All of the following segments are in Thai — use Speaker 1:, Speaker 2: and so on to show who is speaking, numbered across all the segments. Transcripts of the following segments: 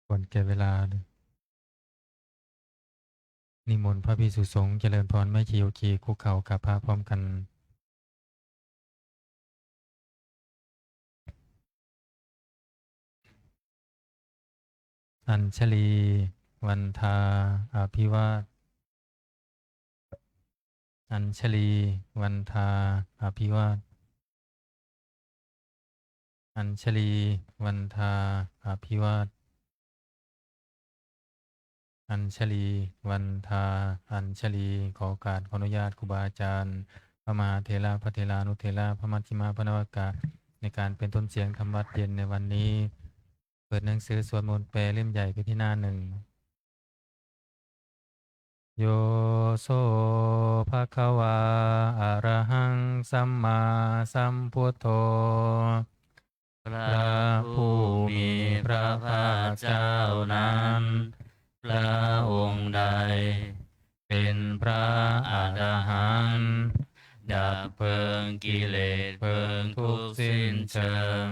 Speaker 1: ก่อนแก่เวลานิมนต์พระภิกษุสงฆ์เจริญพรแม่ชีโอคีคุกเข่ากับพระพร้อมกันอัญชลีวันทาอภิวาทอัญชลีวันทาอภิวาทอัญชลีวันทาอภิวาทอัญชลีวันทาอัญชลีขอโอกาสขออนุญาตครูบาอาจารย์พระมหาเถระพระเถรานุเถระพระมัชฌิมาพระนวากาในการเป็นต้นเสียงธรรมวัดเย็นในวันนี้เปิดหนังสือสวดมนต์แปลเล่มใหญ่ไปที่หน้าหนึ่ง โยโสภะคะวาอะระหังสัมมาสัมพุทโธ
Speaker 2: พระผู้มีพระภาคเจ้านั้นพระองค์ใดเป็นพระอรหันต์ดับเพลิงกิเลสเพลิงทุกข์สิ้นเชิง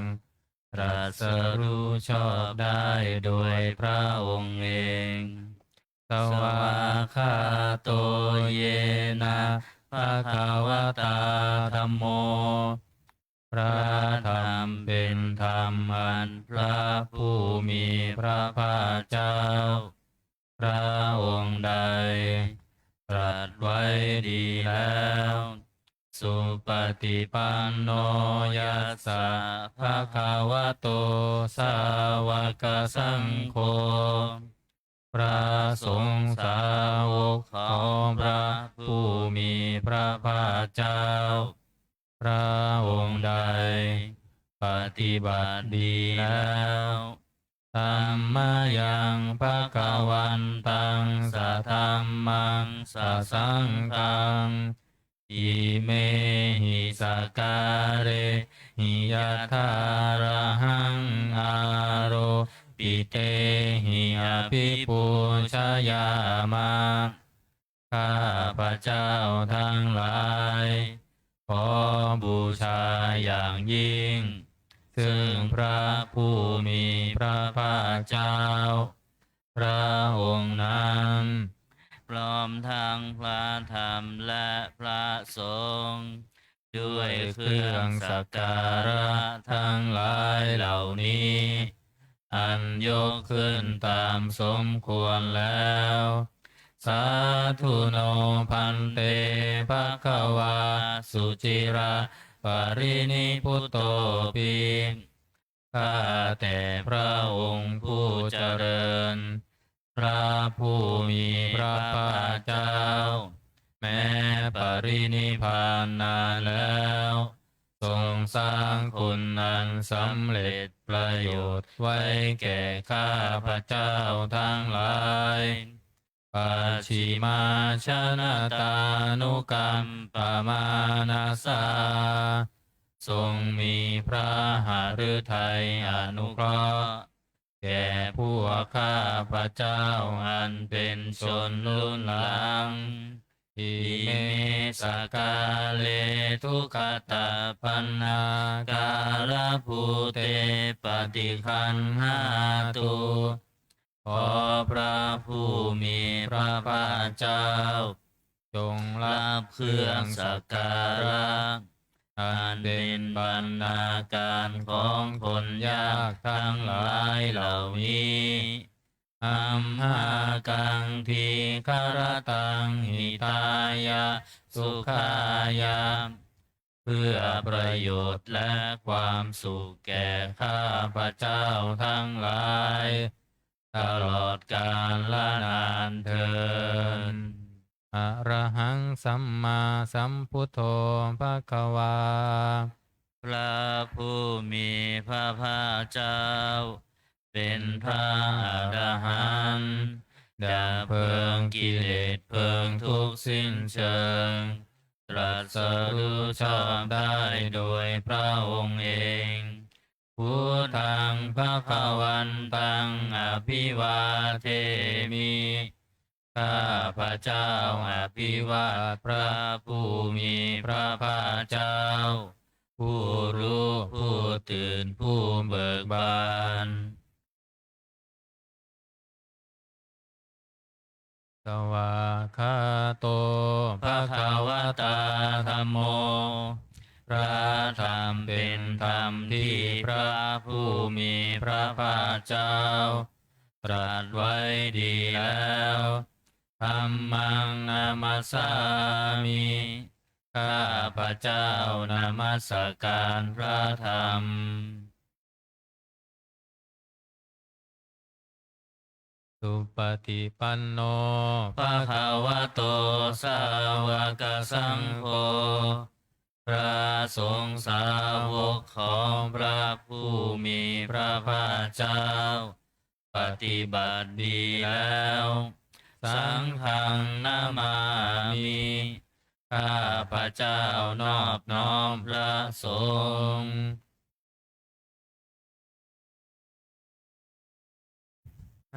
Speaker 2: ตรัสรู้ชอบได้โดยพระองค์เองสวากขาโตเยนะภะคะวะตาธัมโมพระธรรมเป็นธรรมอันพระผู้มีพระภาคเจ้าพระองค์ใดตรัสไว้ดีแล้วสุปฏิปันโนยัสสะภะคะวะโตสาวกสังโฆพระสงฆ์สาวกของพระผู้มีพระภาคเจ้าพระองค์ใดปฏิบัติดีแล้วธัมมายังภะคะวันตังสะธัมมังสะสังฆังอิเมหิสการะหิยะถาระหังอาโรปิเตหิอภิปูชยามาข้าพระเจ้าทั้งหลายขอบูชาอย่างยิ่งซึ่งพระผู้มีพระภาคเจ้าพระองค์นั้นพร้อมทั้งพระธรรมและพระสงฆ์ด้วยเครื่องสักการะทั้งหลายเหล่านี้อันยกขึ้นตามสมควรแล้วสาธุโนพันเตภะคะวาสุจิราปรินิพุตโตปิข้าแต่พระองค์ผู้เจริญพระผู้มีพระภาคเจ้าแม้ปรินิพพานนานแล้วทรงสร้างคุณนันสำเร็จประโยชน์ไว้แก่ข้าพระเจ้าทั้งหลายปัจฉิมาชนะตานุกรรมปมานาสาทรงมีพระหฤทัยอนุเคราะห์แก่พวกข้าพระเจ้าอันเป็นชนรุ่นหลังอิเมสกาเลทุกขตาปันนาการะภูเตปฏิคันหาตุขอพระผู้มีพระภาคเจ้าจงรับเครื่องสักการะอันเป็นบรรณาการของคนยากทั้งหลายเหล่านี้อัมหากังทีคารตังหิตายะสุขายะเพื่อประโยชน์และความสุขแก่ข้าพระเจ้าทั้งหลายตลอดกาลละนานเทอญ
Speaker 1: อะระหังสัมมาสัมพุทโธภะคะวา
Speaker 2: พระผู้มีพระภาคเจ้าเป็นพระอรหันต์ดับเพลิงกิเลสเพลิงทุกข์สิ้นเชิงตรัสรู้ชอบได้โดยพระองค์เองพุทธังภคะวันตังอภิวาเทมิข้าพระเจ้าอภิวาทพระผู้มีพระภาคเจ้าผู้รู้ผู้ตื่นผู้เบิกบาน
Speaker 1: สวากขาโต
Speaker 2: ภะคะวะตาธัมโม พระธรรมเป็นธรรมที่พระผู้มีพระภาคเจ้า ตรัสไว้ดีแล้วธัมมังนามัสสามิ ข้าพระเจ้านมัสการพระธรรม
Speaker 1: สุปฏิปันโน
Speaker 2: ภะคะวะโตสาวกสังโฆ พระสงฆ์สาวกของพระผู้มีพระภาคเจ้า ปฏิบัติดีแล้ว สังฆังนามามิ ข้าพระเจ้านอบน้อมพระสงฆ์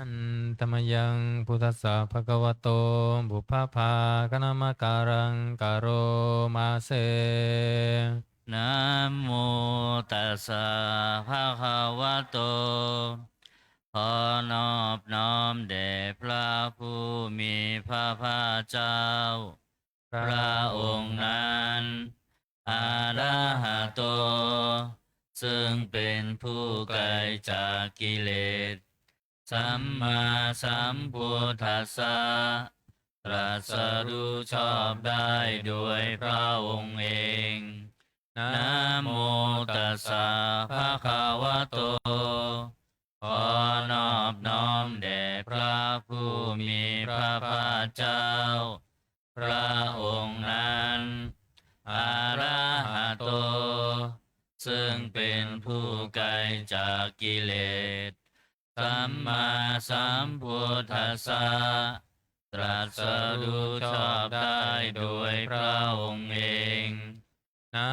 Speaker 1: อันตมยังพุทธัสสะภะคะวะโต บุพพภากนามการังกโรมาเซ
Speaker 2: นะโมตัสสะภะคะวะโต ขอนอบน้อมแด่พระผู้มีพระภาคเจ้า พระองค์นั้นอะระหะโต ซึ่งเป็นผู้ไกลจากกิเลส สัมมาสัมพุทธัสสะ ตรัสรู้ชอบได้โดยพระองค์เอง นะโมตัสสะภะคะวะโต ขอนอบน้อมแด่พระผู้มีพระภาคเจ้า พระองค์นั้นอะระหะโต ซึ่งเป็นผู้ไกลจากกิเลส สัมมาสัมพุทธัสสะ ตรัสรู้ชอบได้โดยพระองค์เอง นะ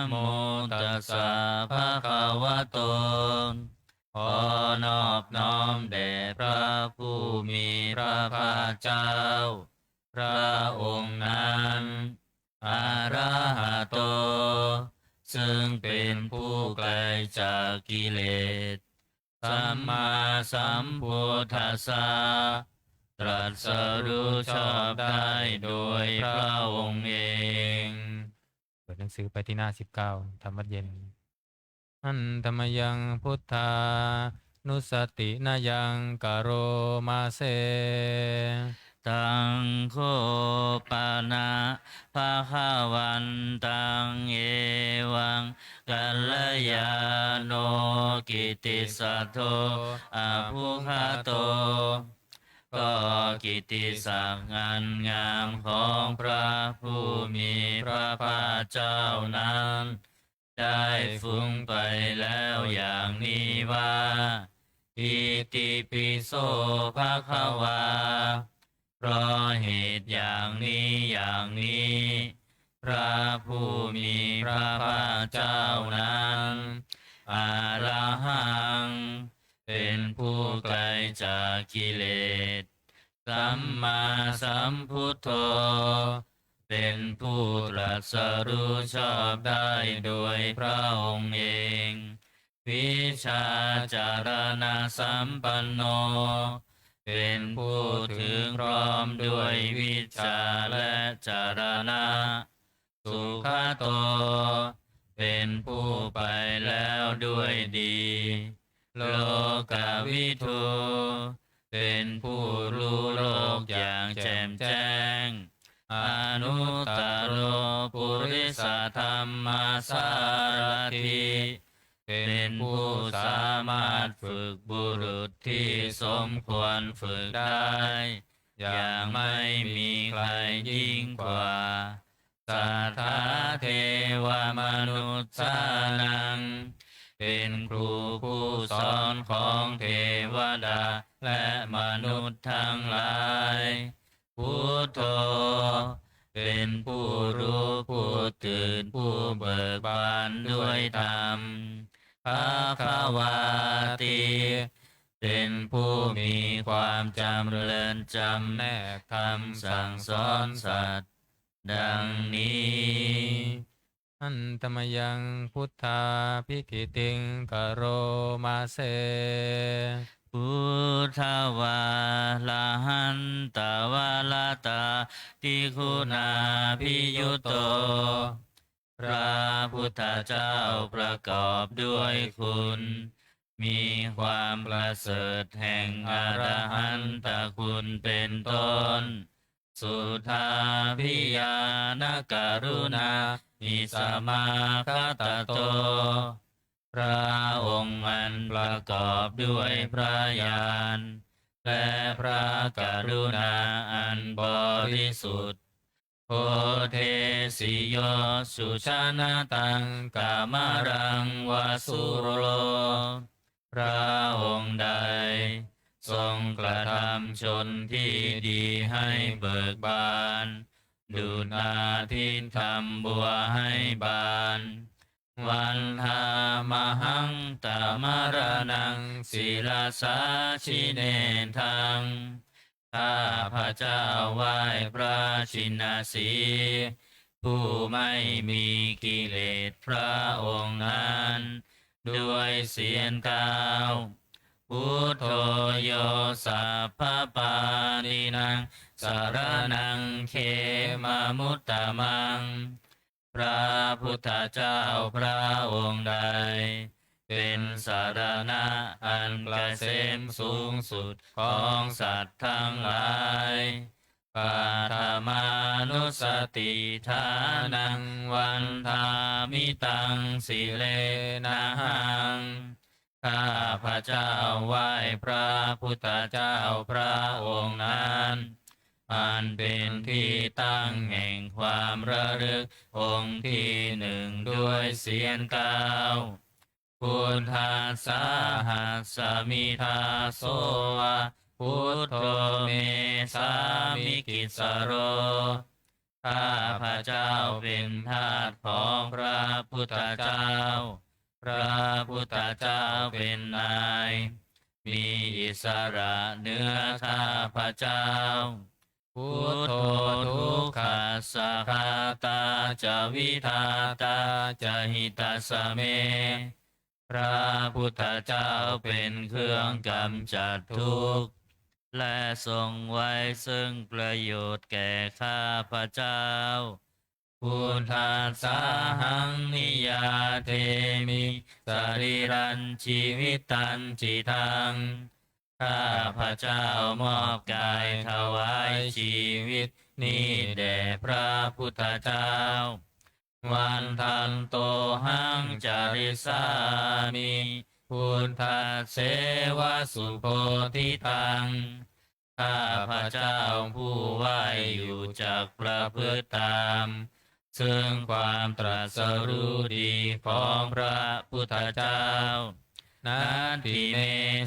Speaker 2: โมตัสสะภะคะวะโต ขอนอบน้อมแด่พระผู้มีพระภาคเจ้า พระองค์นั้นอะระหะโต ซึ่งเป็นผู้ไกลจากกิเลส สัมมาสัมพุทธัสสะ ตรัสรู้ชอบได้โดยพระองค์เอง
Speaker 1: เปิดหนังสือไปที่หน้า19ธรรมวัดเย็น อันธรรมยังพุทธานุสตินายังกโรมาเซ
Speaker 2: ตังโคปานะภะคะวันตังเอวังกัลยาโนกิติสัทโธอะภุคโต ก็กิตติศักดิ์อันงามของพระผู้มีพระภาคเจ้านั้น ได้ฟุ้งไปแล้วอย่างนี้ว่าอิติปิโสภะคะวา เพราะเหตุอย่างนี้ พระผู้มีพระภาคเจ้านั้นอะระหัง เป็นผู้ไกลจากกิเลส สัมมาสัมพุทโธ เป็นผู้ตรัสรู้ชอบได้โดยพระองค์เอง วิชาจารณะสัมปันโน เป็นผู้ถึงพร้อมด้วยวิชาและจารณะ สุขโต เป็นผู้ไปแล้วด้วยดี โลกวิทู เป็นผู้รู้โลกอย่างแจ่มแจ้ง อนุตตโรปุริสธรรมสารถิ เป็นผู้สามารถฝึกบุรุษที่สมควรฝึกได้ อย่างไม่มีใครยิ่งกว่าสัทธาเทวมนุษย์สานัง เป็นครูผู้สอนของเทวดาและมนุษย์ทั้งหลาย พุทโธ เป็นผู้รู้ผู้ตื่นผู้เบิกบานด้วยธรรม ภคะวาติ เป็นผู้มีความจำเริญจำแนกคำสั่งสอนสัตว์ ดังนี้
Speaker 1: อันตมยังพุทธาภิกิติงกโรมาเซ
Speaker 2: ป พุทธวาลาหันตวาลาตาติคุณาภิยุตโตพระพุทธเจ้าประกอบด้วยคุณ มีความประเสริฐแห่งอรหันตคุณเป็นต้น สุทาพิยานการุณามิสมาคตโต พระองค์อันประกอบด้วยพระญาณและพระกรุณาอันบริสุทธิ์โพเทสิโยสุชานาตังกามรังวาสุโรพระองค์ใดทรงกระทำชนที่ดีให้เบิกบานดุจอาทิตย์ทำบัวให้บานวันธามหังตามรนังศิลาสาชิเนทังข้าพระเจ้าไหว้พระชินสีห์ผู้ไม่มีกิเลสพระองค์นั้นด้วยเสียงกล่าวพุทโธโยสัพพปานินังสารนังเขมามุตตมังพระพุทธเจ้าพระองค์ใดเป็นสารณะอันเกษมสูงสุดของสัตว์ทั้งหลายปาธามานุสติทานังวันทามิตังสิเลนะหังข้าพระเจ้าไหว้พระพุทธเจ้าพระองค์นั้นอันเป็นที่ตั้งแห่งความระลึกองค์ที่หนึ่งด้วยเสียงกล่าวพุทธัสสะหัสสมิทาโสวะพุทโธเมสามิกิสโรข้าพระเจ้าเป็นทาสของพระพุทธเจ้าพระพุทธเจ้าเป็นนายมีอิสระเหนือข้าพระเจ้าพุทโธทุกขัสสะคาตาจะวิทาตาจะหิตาสเมพระพุทธเจ้าเป็นเครื่องกำจัดทุกข์และทรงไว้ซึ่งประโยชน์แก่ข้าพระเจ้าพุทธัสสะหังนิยาเทมิสรีรันชีวิตันจิตังข้าพระเจ้ามอบกายถวายชีวิตนี้แด่พระพุทธเจ้าวันทันโตหังจาริสามิพุทธเสวะสุโพธิตังข้าพระเจ้าผู้ไหวอยู่จักประพฤติตามซึ่งความตรัสรู้ดีของพระพุทธเจ้านาทิเม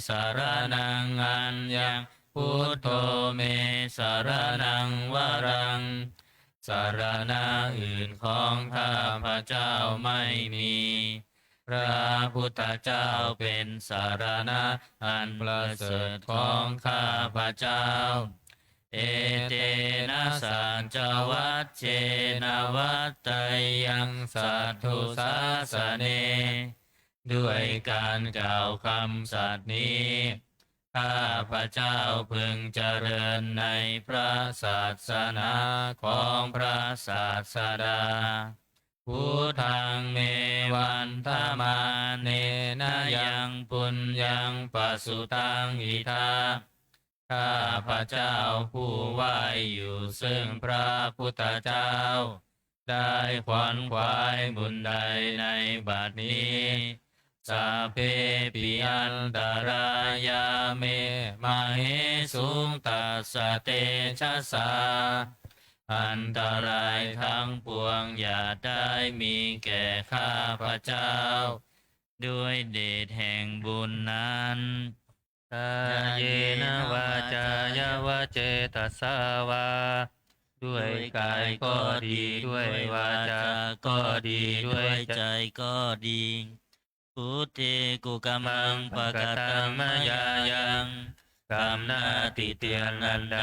Speaker 2: สารนังอัญญังพุทโธเมสารนังวรังสารณะอื่นของข้าพระเจ้าไม่มีพระพุทธเจ้าเป็นสารณะอันประเสริฐของข้าพระเจ้าเอเตนะสัจจวัชเชนะวัตไตยังสัทธุสาสเนด้วยการกล่าวคำสัตย์นี้ข้าพระเจ้าพึงเจริญในพระศาสนาของพระศาสดาพุทธังเมวันธมาเนนะยังปุญญังปสุตังอิทาข้าพระเจ้าผู้ไหวอยู่ซึ่งพระพุทธเจ้าได้ขวัญขวายบุญใดในบัดนี้สัพเพปิอันตรายาเมมาเหสุงตัสสะเตชะสาอันตรายทั้งปวงอย่าได้มีแก่ข้าพระเจ้าด้วยเดชแห่งบุญนั้นกายเยนะวาจายวะเจตสาวาด้วยกายก็ดีด้วยวาจาก็ดีด้วยใจก็ดีพุทธิกุกัมมังปะกตังมายายังกรรมหน้าติเตียนอันใด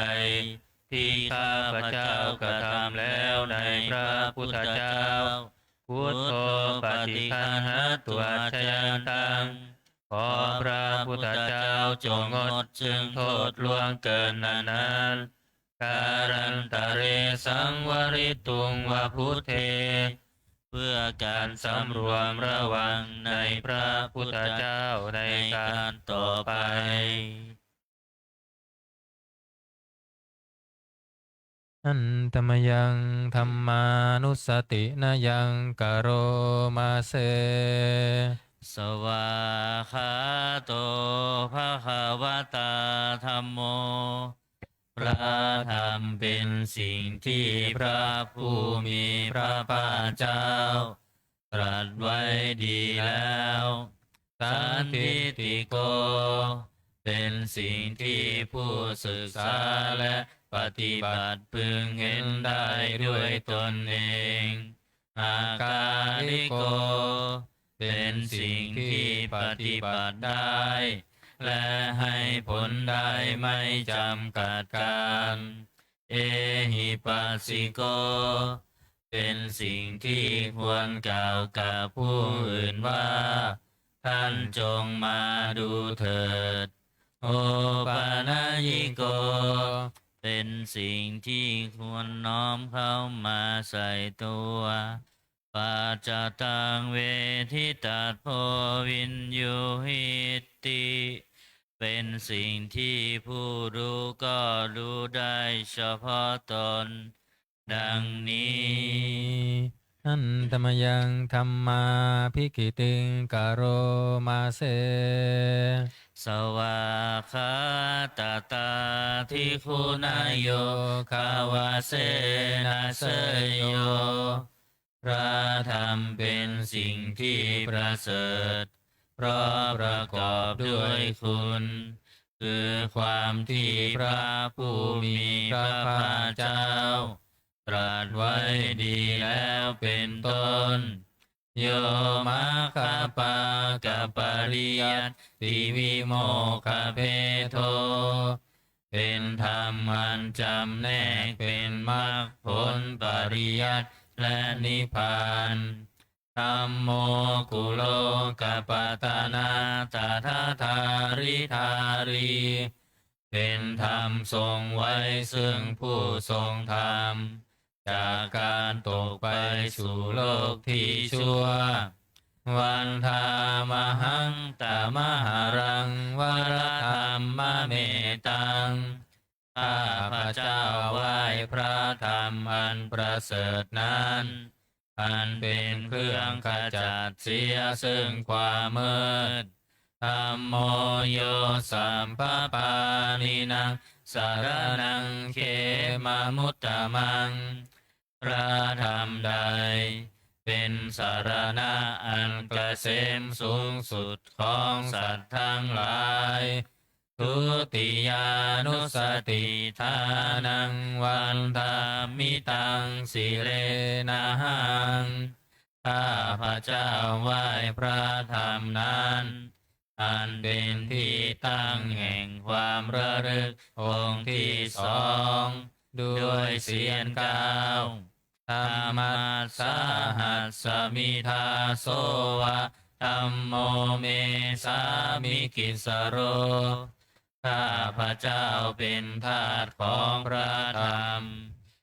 Speaker 2: ที่ข้าพระเจ้ากระทำแล้วในพระพุทธเจ้าพุทโธปฏิคันหะตัวชยันตัง ขอพระพุทธเจ้าจงงดซึ่งโทษล่วงเกินนั้นการันตะเรสังวริตุงวพุทเท เพื่อการสำรวมระวังในพระพุทธเจ้าในการต่อไป
Speaker 1: อันตมยังธรรมานุสตินายังกโรมาเซ
Speaker 2: สวาคาโตภะคะวะตาธัมโม พระธรรมเป็นสิ่งที่พระผู้มีพระภาคเจ้า ตรัสไว้ดีแล้ว สันทิติโก เป็นสิ่งที่ผู้ศึกษาและปฏิบัติพึงเห็นได้ด้วยตนเอง อากาลิโก เป็นสิ่งที่ปฏิบัติได้ และให้ผลได้ไม่จำกัดการ เอหิปัสสิโก เป็นสิ่งที่ควรกล่าวกับผู้อื่นว่า ท่านจงมาดูเถิด โอปานายิโก เป็นสิ่งที่ควรน้อมเข้ามาใส่ตัวปัจจตังเวทิตัสโพวินยูหิตติ เป็นสิ่งที่ผู้รู้ก็รู้ได้เฉพาะตน ดังนี้
Speaker 1: อันตมยังธรรมาภิกิติงกโรมาเซ
Speaker 2: สวาคาตาตาทิคุณายโยคาวาเสนาเสยโย พระธรรมเป็นสิ่งที่ประเสริฐ เพราะประกอบด้วยคุณ คือความที่พระผู้มีพระภาคเจ้า ตรัสไว้ดีแล้วเป็นต้น โยมาคาปากะปริยัตติวิโมคคเพโท เป็นธรรมอันจำแนกเป็นมรรคผลปริยัติและนิพพานธัมโมกุโลกปตานาตถาธาริธารี เป็นธรรมทรงไว้ซึ่งผู้ทรงธรรม จากการตกไปสู่โลกที่ชั่ว วันธามหังตามหารังวรธรรมเมตัง ข้าพระเจ้าไหว้พระธรรมอันประเสริฐนั้น อันเป็นเครื่องขจัดเสียซึ่งความมืดธัมโมโยสัมปปานินังสารนังเขมามุตตมัง พระธรรมใด เป็นสารณะอันเกษมสูงสุดของสัตว์ทั้งหลายทุติยานุสติทานังวันธามิตังสิเรนะหัง ข้าพระเจ้าไหว้พระธรรมนั้น อันเป็นที่ตั้งแห่งความระลึกองค์ที่สองด้วยเสียงกล่าวธรรมัสสหัสสมิทาโสวะธัมโมเมสามิกิสโร ข้าพระเจ้าเป็นทาสของพระธรรม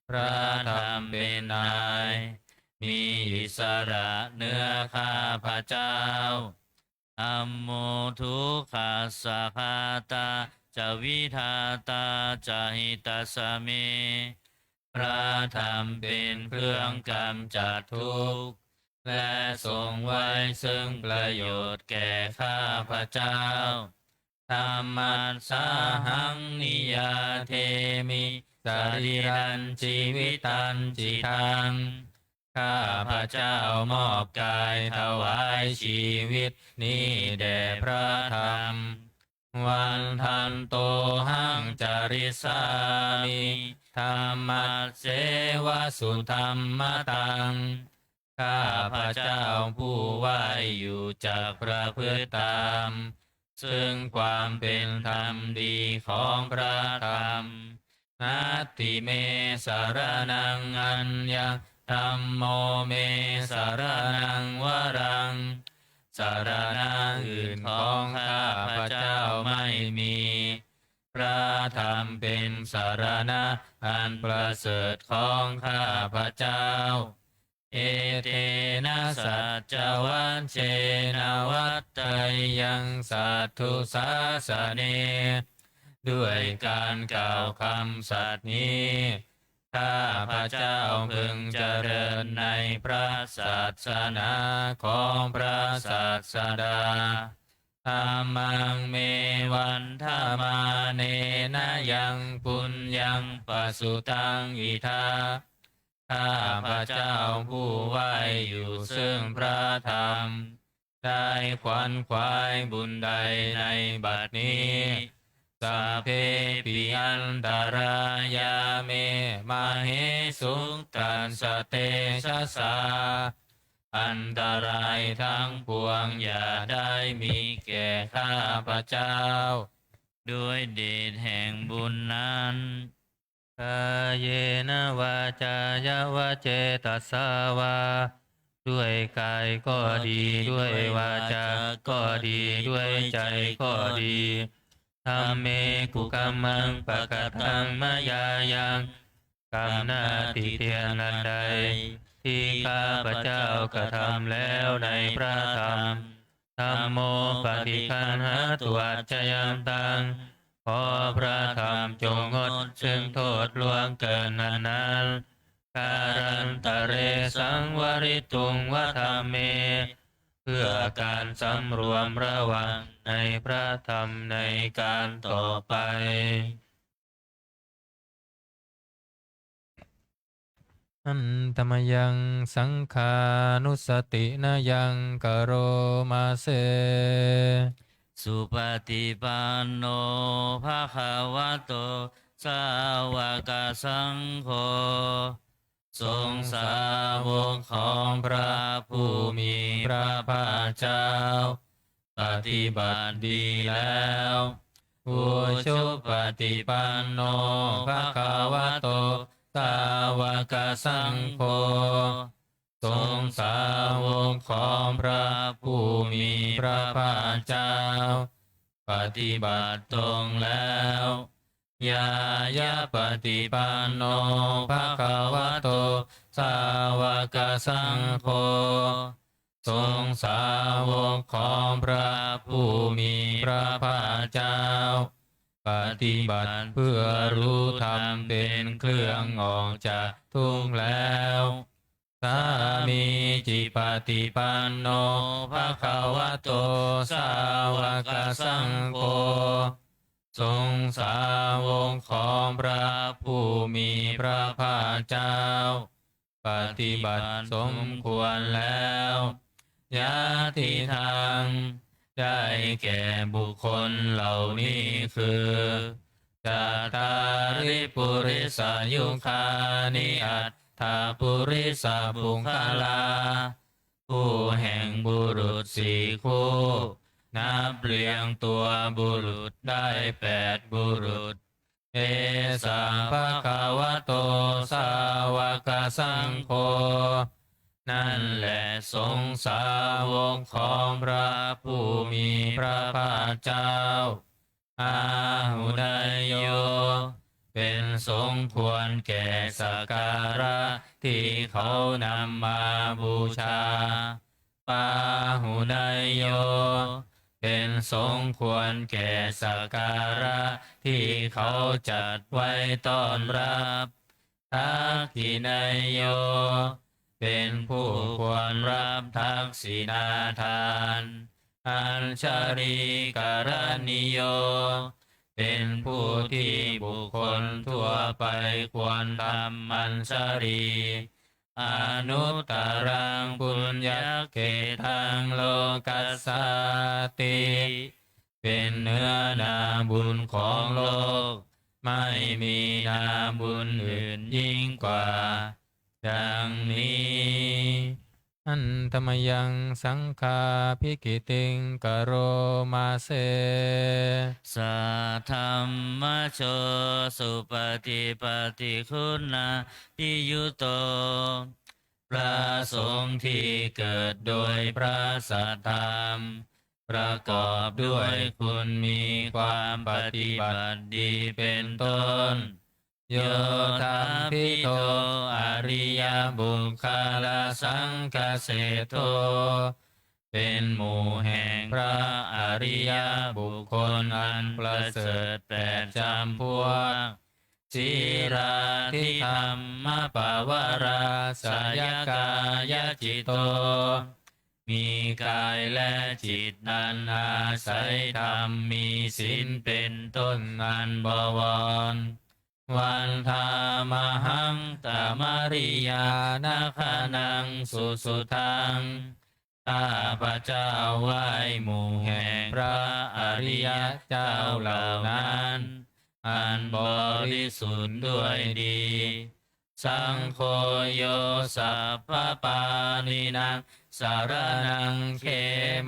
Speaker 2: พระธรรมเป็นนาย มีอิสระเหนือข้าพระเจ้าอัมโมทุกขาสาคาตาจะวิทาตาจะหิตาสเม พระธรรมเป็นเครื่องกำจัดทุกข์และทรงไว้ซึ่งประโยชน์แก่ข้าพระเจ้าธรรมัสสาหังนิยาเทมิสรีรันชีวิตันจิตัง ข้าพระเจ้ามอบกายถวายชีวิตนี้แด่พระธรรม วันทันโตหังจาริสามิธรรมะเสวะสุธรรมตัง ข้าพระเจ้าผู้ไหวอยู่จากประพฤติตามซึ่งความเป็นธรรมดีของพระธรรมนัตติเมสารนังอัญญธัมโมเมสารนังวรัง สารณะอื่นของข้าพเจ้าไม่มี พระธรรมเป็นสารณะอันประเสริฐของข้าพเจ้า เอเตนะสัจจวัชเชนะวัตตยังสัตถุสาสเน ด้วยการกล่าวคำสัตย์นี้ ข้าพเจ้าพึงเจริญในพระศาสนาของพระศาสดาธัมมังเมวันธามาเนนะยังปุญญังปสุตังอิทาข้าพเจ้าผู้ไหวอยู่ซึ่งพระธรรม ได้ขวัญขวายบุญใดในบัดนี้สัพเพปิอันตรายาเมมาเหสุตันสเตชะสาอันตรายทั้งปวงอย่าได้มีแก่ข้าพเจ้าด้วยเดชแห่งบุญนั้นกายเยนะวาจายาวะเจตสาวาด้วยกายก็ดีด้วยวาจาก็ดีด้วยใจก็ดีธรรมเมกุกัมมังปะกะทังมายายังกรรมหน้าที่เทียนนันใดที่ข้าพเจ้ากระทำแล้วในพระธรรมธัมโมปฏิคันหาตุอัจฉยันตังขอพระธรรมจงงดซึ่งโทษล่วงเกินนั้นการันตะเรสังวริตุงวะธรรมเมเพื่อการสำรวมระวังในพระธรรมในการต่อไป
Speaker 1: อันตมยังสังขานุสตินายังกโรมาเส
Speaker 2: สุปฏิปันโนภะคะวะโตสาวกสังโฆทรงสาวกของพระผู้มีพระภาคเจ้าปฏิบัติดีแล้วอุชุปฏิปันโนภะคะวะโตสาวกสังโฆทรงสาวกของพระผู้มีพระภาคเจ้าปฏิบัติตรงแล้วยายาปฏิปันโนภะคะวะโตสาวกสังโฆทรงสาวกของพระผู้มีพระภาคเจ้าปฏิบัติเพื่อรู้ธรรมเป็นเครื่องออกจากทุกข์แล้วสามีจิปฏิปันโนภะคะวะโตสาวกสังโฆทรงสาวกของพระผู้มีพระภาคเจ้าปฏิบัติสมควรแล้วยะติทางได้แก่บุคคลเหล่านี้คือจาตาริปุริสายุคานิอัตถาปุริสาบุคลาผู้แห่งบุรุษสี่คู่นับเรียงตัวบุรุษได้8บุรุษเอสาภะคะวะโตสาวกสังโฆนั่นแหละสงฆ์สาวกของพระผู้มีพระภาคเจ้าอาหุนายโยเป็นสมควรแก่สักการะที่เขานำมาบูชาปาหุนายโยเป็นสมควรแก่สักการะที่เขาจัดไว้ต้อนรับทักขินายโยเป็นผู้ควรรับทักษิณาทานอัญชลีการณิโยเป็นผู้ที่บุคคลทั่วไปควรทำอัญชลีอนุตตรังปุญญเกตังโลกัสสติเป็นเนื้อนาบุญของโลกไม่มีนาบุญอื่นยิ่งกว่าดังนี้
Speaker 1: อันตมยังสังฆาภิกิติงกโรมาเส
Speaker 2: สัทธัมมโชสุปฏิปฏิคุณาปิยุโต พระสงฆ์ที่เกิดโดยพระสัทธรรมประกอบด้วยคุณมีความปฏิบัติดีเป็นต้นโยธาภิโตอริยบุคลสังคเสโตเป็นหมู่แห่งพระอริยบุคคลอันประเสริฐแปดจำพวกสีราธิธรรมปวาราสยกายจิตโตมีกายและจิตนั้นอาศัยธรรมมีศีลเป็นต้นอันบวรวันธามหังตามริยานาคานังสุสุทังข้าพระเจ้าไหว้หมู่แห่งพระอริยเจ้าเหล่านั้นอันบริสุทธิ์ด้วยดี สังโฆโยสัพพปานินังสารนังเข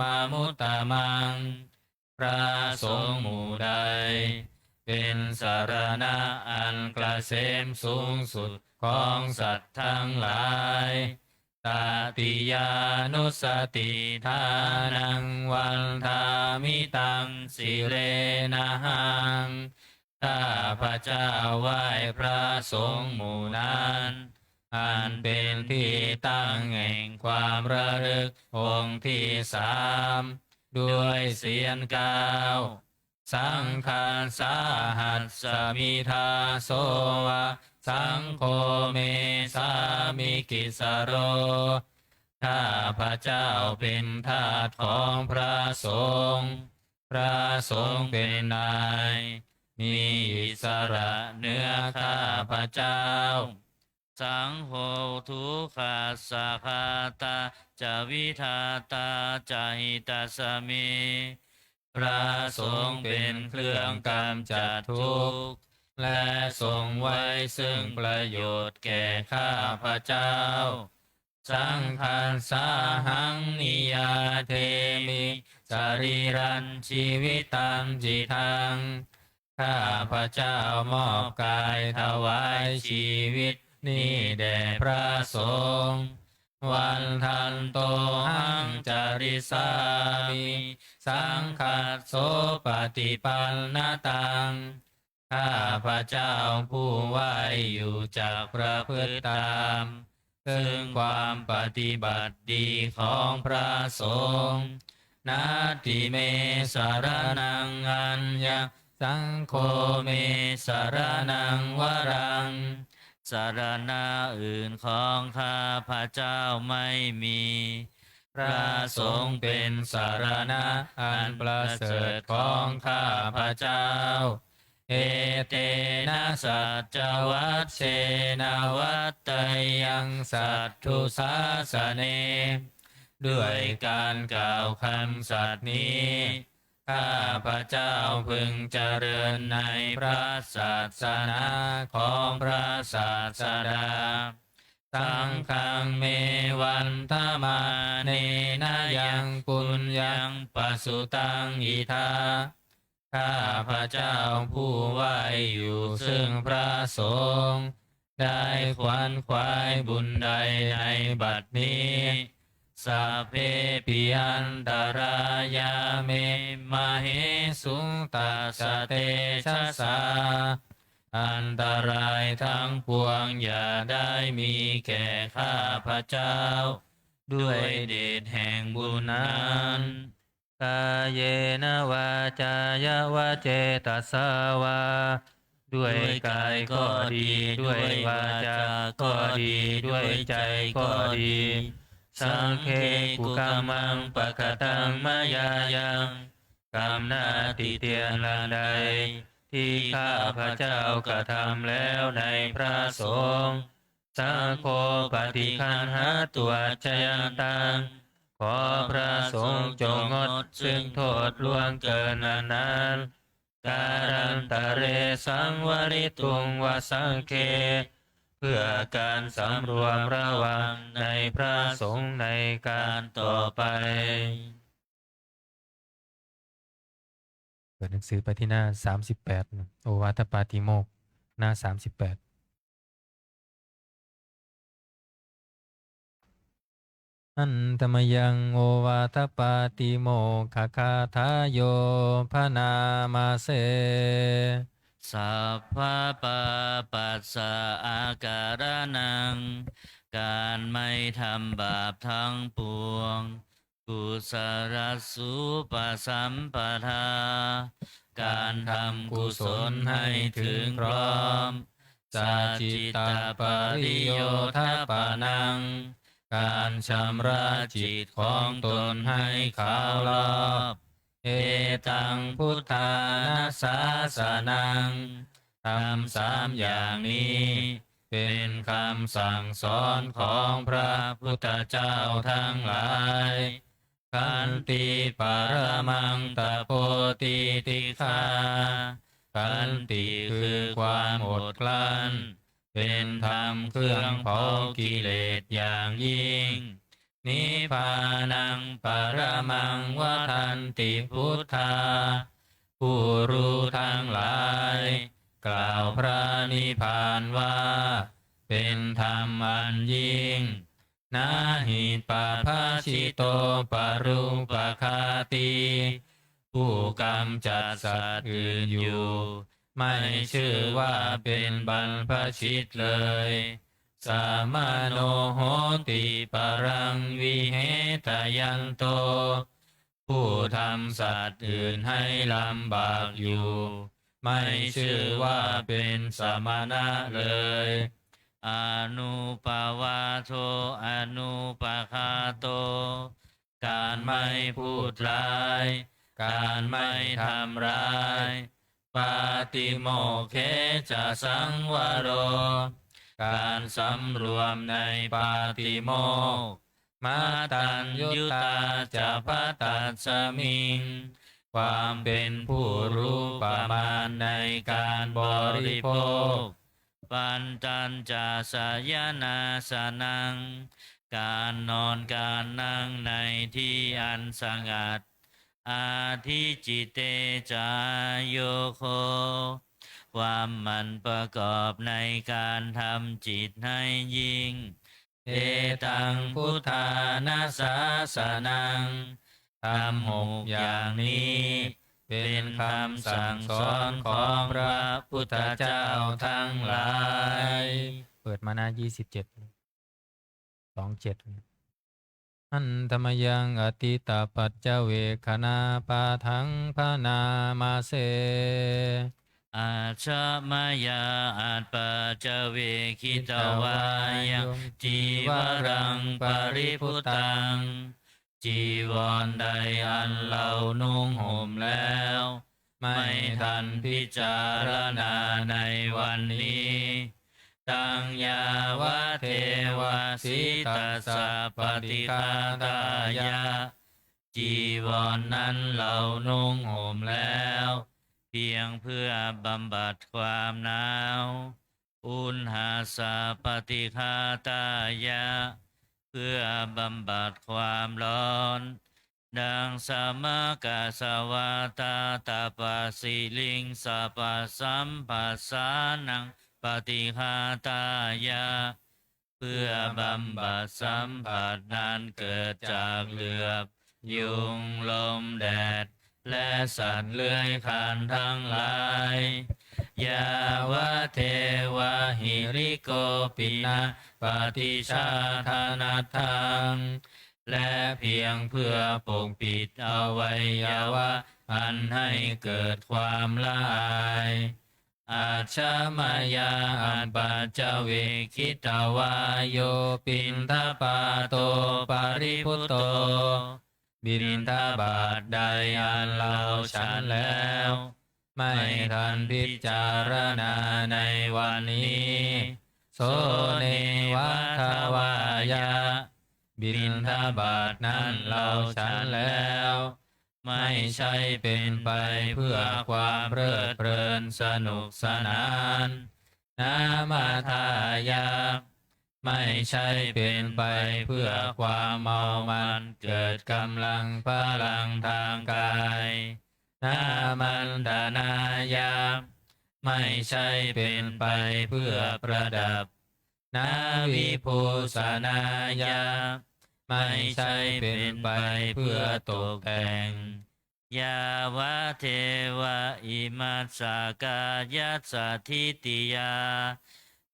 Speaker 2: มามุตตะมังพระสงฆ์หมู่ใดเป็นสารณะอันเกษมสูงสุดของสัตว์ทั้งหลายตาติยานุสติทานังวันทามิตังสิเรนะหังข้าพระเจ้าไหว้พระสงฆ์หมู่นั้นอันเป็นที่ตั้งแห่งความระลึกองค์ที่สามด้วยเสียงกล่าวสังฆาสาหัสสมิทาโสวะสังโฆเมสามิกิสโรข้าพระเจ้าเป็นทาสของพระสงฆ์พระสงฆ์เป็นนายมีอิสระเหนือข้าพระเจ้าสังโฆทุกขาสาคาตาจาวิทาตาจาหิตาสมิพระสงฆ์เป็นเครื่องกำจัดทุกข์และทรงไว้ซึ่งประโยชน์แก่ข้าพระเจ้าสังฆาสาหังนิยาเทมิสรีรันชีวิตังจิตังข้าพระเจ้ามอบกายถวายชีวิตนี้แด่พระสงฆ์วันทันโตหังจาริสามิสังฆัสโสปฏิปันนตังข้าพระเจ้าผู้ไหวอยู่จากประพฤติตามซึ่งความปฏิบัติดีของพระสงฆ์นาทิเมสารนังอัญญสังโฆเมสารนังวรังสารณะอื่นของข้าพระเจ้าไม่มีพระสงฆ์เป็นสารณะอันประเสริฐของข้าพระเจ้าเอเตนะสัจจวัตเชนะวัตตยังสัตถุสาสเนด้วยการกล่าวคำสัตย์นี้ข้าพระเจ้าพึงเจริญในพระศาสนาของพระศาสดาสังฆังเมวันธมาเนนะยังปุญญังปสุตังอิทาข้าพระเจ้าผู้ไหวอยู่ซึ่งพระสงฆ์ได้ขวนขวายบุญใดในบัดนี้สัพเพปิอันตรายาเมมเหสุงตัสสะเตชะสาอันตรายทั้งปวงอย่าได้มีแก่ข้าพระเจ้าด้วยเดชแห่งบุญนั้นกายเยนะวาจายาวาเจตสาวาด้วยกายก็ดีด้วยวาจาก็ดีด้วยใจก็ดีสังเคกุกัมมังปะกตังมายายังกรรมหน้าที่เตียนละใดที่ข้าพระเจ้ากระทำแล้วในพระสงฆ์สังโฆปฏิคันหาตัวชยันตังขอพระสงฆ์จงงดซึ่งโทษล่วงเกินนั้นการันตะเรสังวริตุงวสังเคเพื่อการสำรวมระวังในพระสงฆ์ในการต่อไป
Speaker 1: เปิดหนังสือไปที่หน้า38โอวาทปาติโมกข์หน้า38 อันตมยังโอวาทปาติโมขคาทายโยพนามาเส
Speaker 2: สัพพะปะปัสสะอาการนังการไม่ทำบาปทั้งปวงกุศลสุปสัมปทาการทำกุศลให้ถึงพร้อมสัจจิตาปริโยทปานังการชำระจิตของตนให้ขาวรอบเอตังพุทธานาสาสนังทำสามอย่างนี้ เป็นคำสั่งสอนของพระพุทธเจ้าทั้งหลายขันติปรมังตะโพติติคาขันติคือความอดกลั้นเป็นธรรมเครื่องเผากิเลสอย่างยิ่งนิพพานังปรมังวทันติพุทธาผู้รู้ทั้งหลายกล่าวพระนิพพานว่าเป็นธรรมอันยิ่งนาหิปาภาชิโตปรุปคาติผู้กำจัดสัตว์อื่นอยู่ไม่ชื่อว่าเป็นบรรพชิตเลยสามโนโหติปรังวิเหตยันโตผู้ทำสัตว์อื่นให้ลำบากอยู่ไม่ชื่อว่าเป็นสมณะเลยอนุปวาโทอนุปคาโตการไม่พูดร้ายการไม่ทำร้ายปาติโมกเขจะสังวโรการสำรวมในปาติโมกข์มาตัญยุตาจะพัตตัสสมิงความเป็นผู้รู้ประมาณในการบริโภคปัญจัญจาสยนาสนังการนอนการนั่งในที่อันสงัดอาทิจิเตจายโยโคความมันประกอบในการทำจิตให้ยิ่งเอตังพุทธานาสาสนังทำหกอย่างนี้เป็นคำสั่งสอนของพระพุทธเจ้าทั้งหลาย
Speaker 1: เปิดมาหน้า27 อันธรรมยังอติตาปัจจเวคณาปาทังพานามาเส
Speaker 2: อาชมายาอัตปัจจเวคิตวายังจีวรังปริพุตังจีวรใดอันเรานุ่งห่มแล้วไม่ทันพิจารณาในวันนี้ตังยาวะเทวาสิตัสสะปฏิฆาตายะจีวรนั้นเรานุ่งห่มแล้วเพียงเพื่อบำบัดความหนาวอุณหาสาปฏิฆาตายะเพื่อบำบัดความร้อนดังสมกาสวาตาตาปาสิลิงสาปสัมปัสสานังปฏิฆาตายะเพื่อบำบัดสัมผัสนั้นเกิดจากเหลือบยุงลมแดดและสัตว์เลื้อยคลานทั้งหลายยาวะเทวะหิริโกปินะปฏิชาธานาทังและเพียงเพื่อปกปิดอวัยวะอันให้เกิดความละอายอาชามายาอันปัจจเวคิตวาโยปินทปาโตปาริพุตโตบินทบาทใดอันเราฉันแล้วไม่ทันพิจารณาในวันนี้โสเนวัทวายะบินทบาทนั้นเราฉันแล้วไม่ใช่เป็นไปเพื่อความเพลิดเพลินสนุกสนานนามาทายะไม่ใช่เป็นไปเพื่อความเมามันเกิดกำลังพลังทางกายนามันดานายะไม่ใช่เป็นไปเพื่อประดับนาวิภูสนายะ
Speaker 1: ไม่ใช่เป็นไปเพื่อตกแต่ง
Speaker 2: ยาวะเทวะอิมัสสกายัสสะทิติยา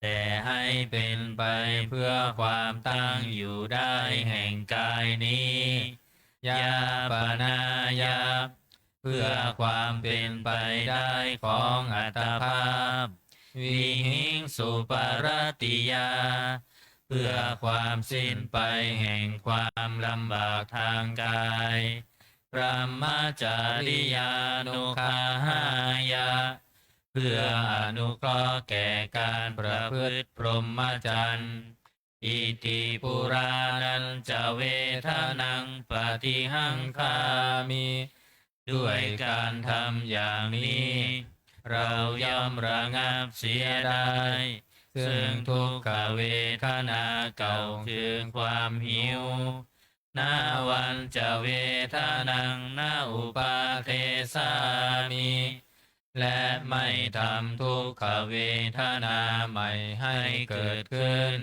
Speaker 2: แต่ให้เป็นไปเพื่อความตั้งอยู่ได้แห่งกายนี้ยาปนายาเพื่อความเป็นไปได้ของอัตภาพวิหิงสุปรติยาเพื่อความสิ้นไปแห่งความลำบากทางกายพระมจาริยานุคาหายะเพื่ออนุเคราะห์แก่การประพฤติพรหมจรรย์อิติปุรานันจะเวทนังปฏิหังคามิด้วยการทำอย่างนี้เราย่อมระงับเสียได้ซึ่งทุกขเวทนาเก่าคือความหิวนาวันจะเวทนังนาอุปาเทสามิและไม่ทำทุกขเวทนาใหม่ให้เกิดขึ้น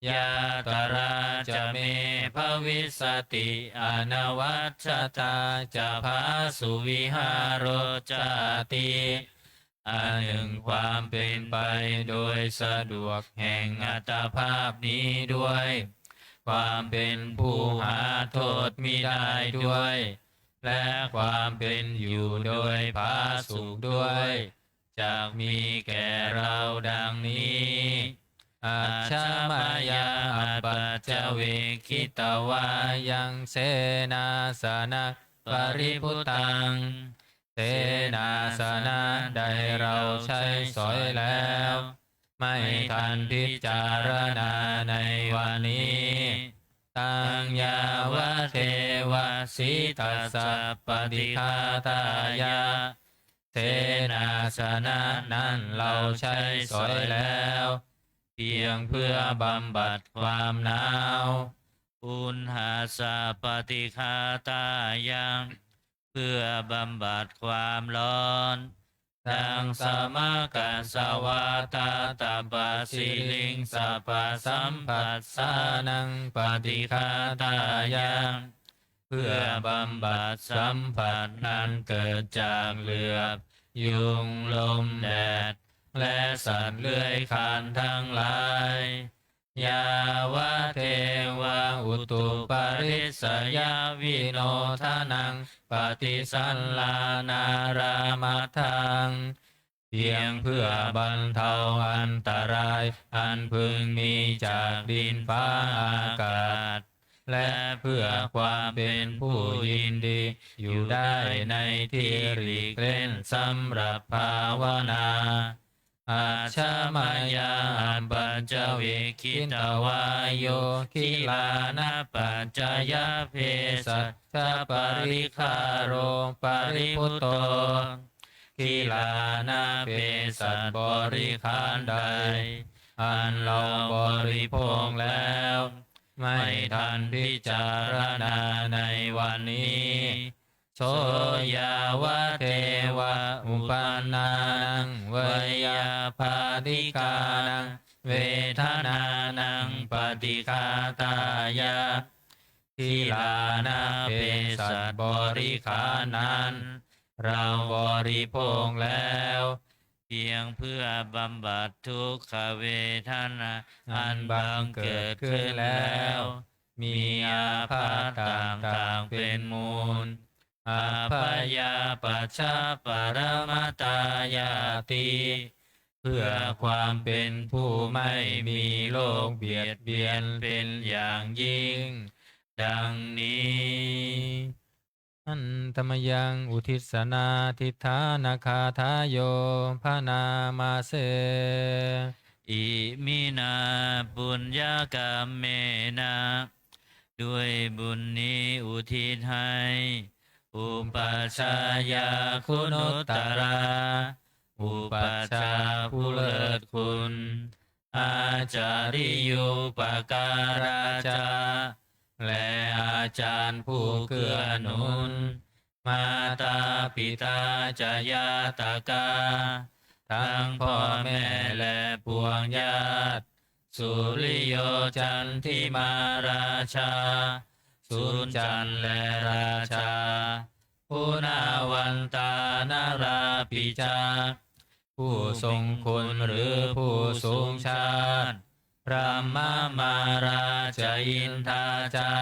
Speaker 2: ยาตราจะเมภวิสติอนวัชชตาจะพาสุวิหารจาติอันหนึ่งความเป็นไปโดยสะดวกแห่งอัตภาพนี้ด้วยความเป็นผู้หาโทษมิได้ด้วยและความเป็นอยู่โดยผาสุกด้วยจากมีแก่เราดังนี้อาชามายาปัจจเวคิตวายังเสนาสนะปริพุตังเสนาสนะใดเราใช้สอยแล้วไม่ทันพิจารณาในวันนี้ตังยาวะเทวะสิตัสสะปฏิฆาตายะเสนาสนะนั้นเราใช้สอยแล้วเพียงเพื่อบำบัดความหนาวอุณหาสะปฏิฆาตายังเพื่อบำบัดความร้อนดังสมกัสสวาตาตาปสิลิงสัพพสัมปัสสานังปฏิฆาตายังเพื่อบำบัดสัมผัสนั้นเกิดจากเหลือบยุงลมแดดและสัตว์เลื้อยคลานทั้งหลายยาวะเทวะอุตุปาริสยาวิโนทานังปฏิสัลลานารามัทธังเพียงเพื่อบรรเทาอันตรายอันพึงมีจากดินฟ้าอากาศและเพื่อความเป็นผู้ยินดีอยู่ได้ในที่หลีกเล่นสำหรับภาวนาอาชามายาปัจจเวคิตวายโยคิลานะปัจจยเพสัชปริคาโรปริพุตโตคิลานะเพสัชบริขารใดอันเราบริโภคแล้วไม่ทันพิจารณาในวันนี้โสยาวะเทวะอุปานานังเวยาภาติกานังเวทนานังปฏิฆาตายะทีลานาเปสัตบริขารนั้นเราบริโภคแล้วเพียงเพื่อบำบัดทุกขเวทนาอันบังเกิดขึ้นแล้วมีอาพาธต่างๆเป็นมูลอาภยาปัชชาปรมาตายาติเพื่อความเป็นผู้ไม่มีโรคเบียดเบียนเป็นอย่างยิ่งดังนี้
Speaker 1: อันตมยังอุทิศนาทิฏฐานาคาทายโยพานามาเส
Speaker 2: อิมินาปุญญากรรมเมนะด้วยบุญนี้อุทิศให้อุปัชฌายาคุณุตตราอุปัชฌาย์ผู้เลิศคุณอาจาริยุปการาจาและอาจารย์ผู้เกื้อหนุนมาตาปิตาจายาตากาทั้งพ่อแม่และปวงญาติ สุริโยจันทิมาราชาสุรจันทร์และราชาผู้นาวันตานาราปิจาผู้ทรงคุณหรือผู้สูงชาติพระมาราชอินทาจา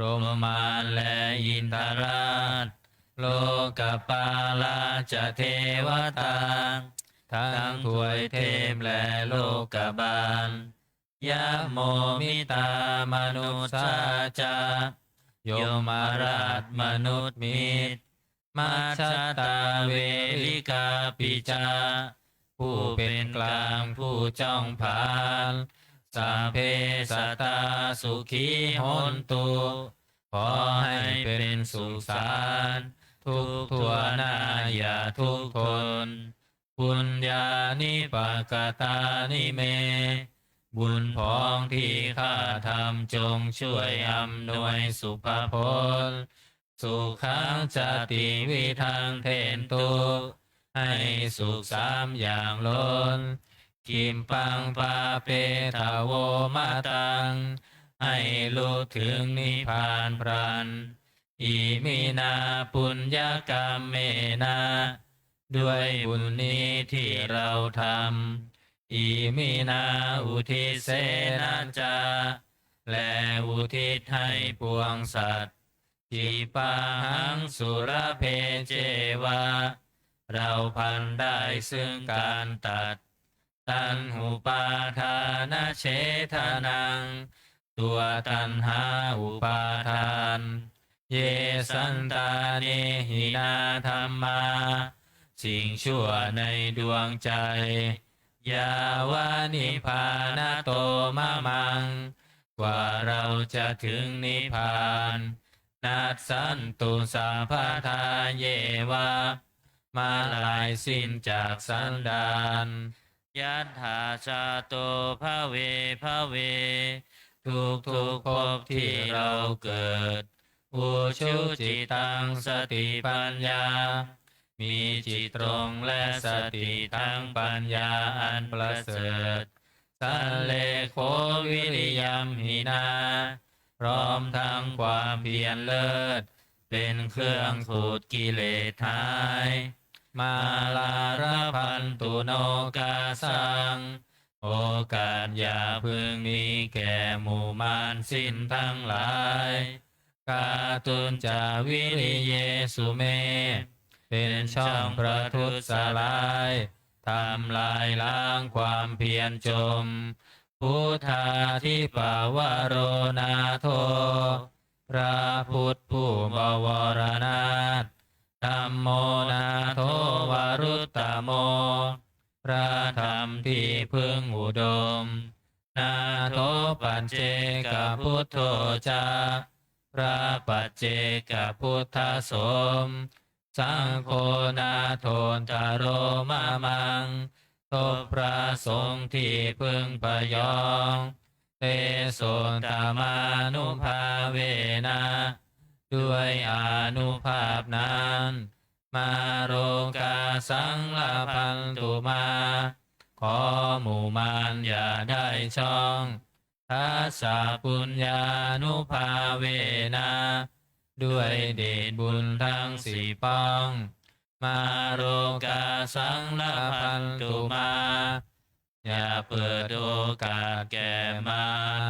Speaker 2: รมมารและอินทราชโลกปาลาจะเทวตาทั้งถวยเทพและโลกบาลยะโมมิตามนุษสาจายมราชมนุษย์มิตรมัชฌตาเวลิกาปิจาผู้เป็นกลางผู้จ้องผานสัพเพสัตตาสุขีหนตุขอให้เป็นสุขสันต์ทุกทั่วหน้าอย่าทุกทนปุญญานิปกตานิเมบุญพองที่ข้าทำจงช่วยอำนวยสุภผลสุขังจติวิทังเทนตุให้สุขสามอย่างล้นกิมปังปาเปทาโวมาตังให้รู้ถึงนิพพานพรันอิมินาปุญญกรรมเมนะด้วยบุญนี้ที่เราทำอิมินาอุทิเสนาจาและอุทิศให้ปวงสัตว์จิปาหังสุรเพเจวะเราพันได้ซึ่งการตัดตัณหุปาทานเฉทนังตัวตัณหาอุปาทานเยสันตาเนหินาธรรมาสิ่งชั่วในดวงใจยาวานิพานาโตมะมังกว่าเราจะถึงนิพพานนัสสันตุสาพาทาเยวะมาลายสิ้นจากสันดานยัตถาชาโตภะเวภะเวทุกภพที่เราเกิดอุชุจิตังสติปัญญามีจิตตรงและสติทั้งปัญญาอันประเสริฐสันเลโควิริยัมหินาพร้อมทั้งความเพียรเลิศเป็นเครื่องขูดกิเลสหายมาลารพันตุโนกาสังโอกาสอย่าพึงมีแก่หมู่มารสิ้นทั้งหลายกาตุนจาวิริเยสุเมเป็นช่องประทุษลายทำลายล้างความเพียรจมพุทธาทิปาวโรนาโทพระพุทธผู้บวรนาถธัมโมนาโทวารุตตโมพระธรรมที่พึงอุดมนาโทปัจเจกพุทโธจาพระปัจเจกพุทธสมสังโฆนาโทนตโรมามังตบพระสงฆ์ที่พึงพยองเตโสตมานุภาเวนะด้วยอานุภาพนั้นมาโรกาสังลาพันตุมาขอหมู่มารอย่าได้ช่องทัสสะปุญญานุภาเวนะด้วยเดชบุญทั้งสี่ป้องมาโรกาสังลาพันตุมาอย่าเปิดโอกาสแก่มั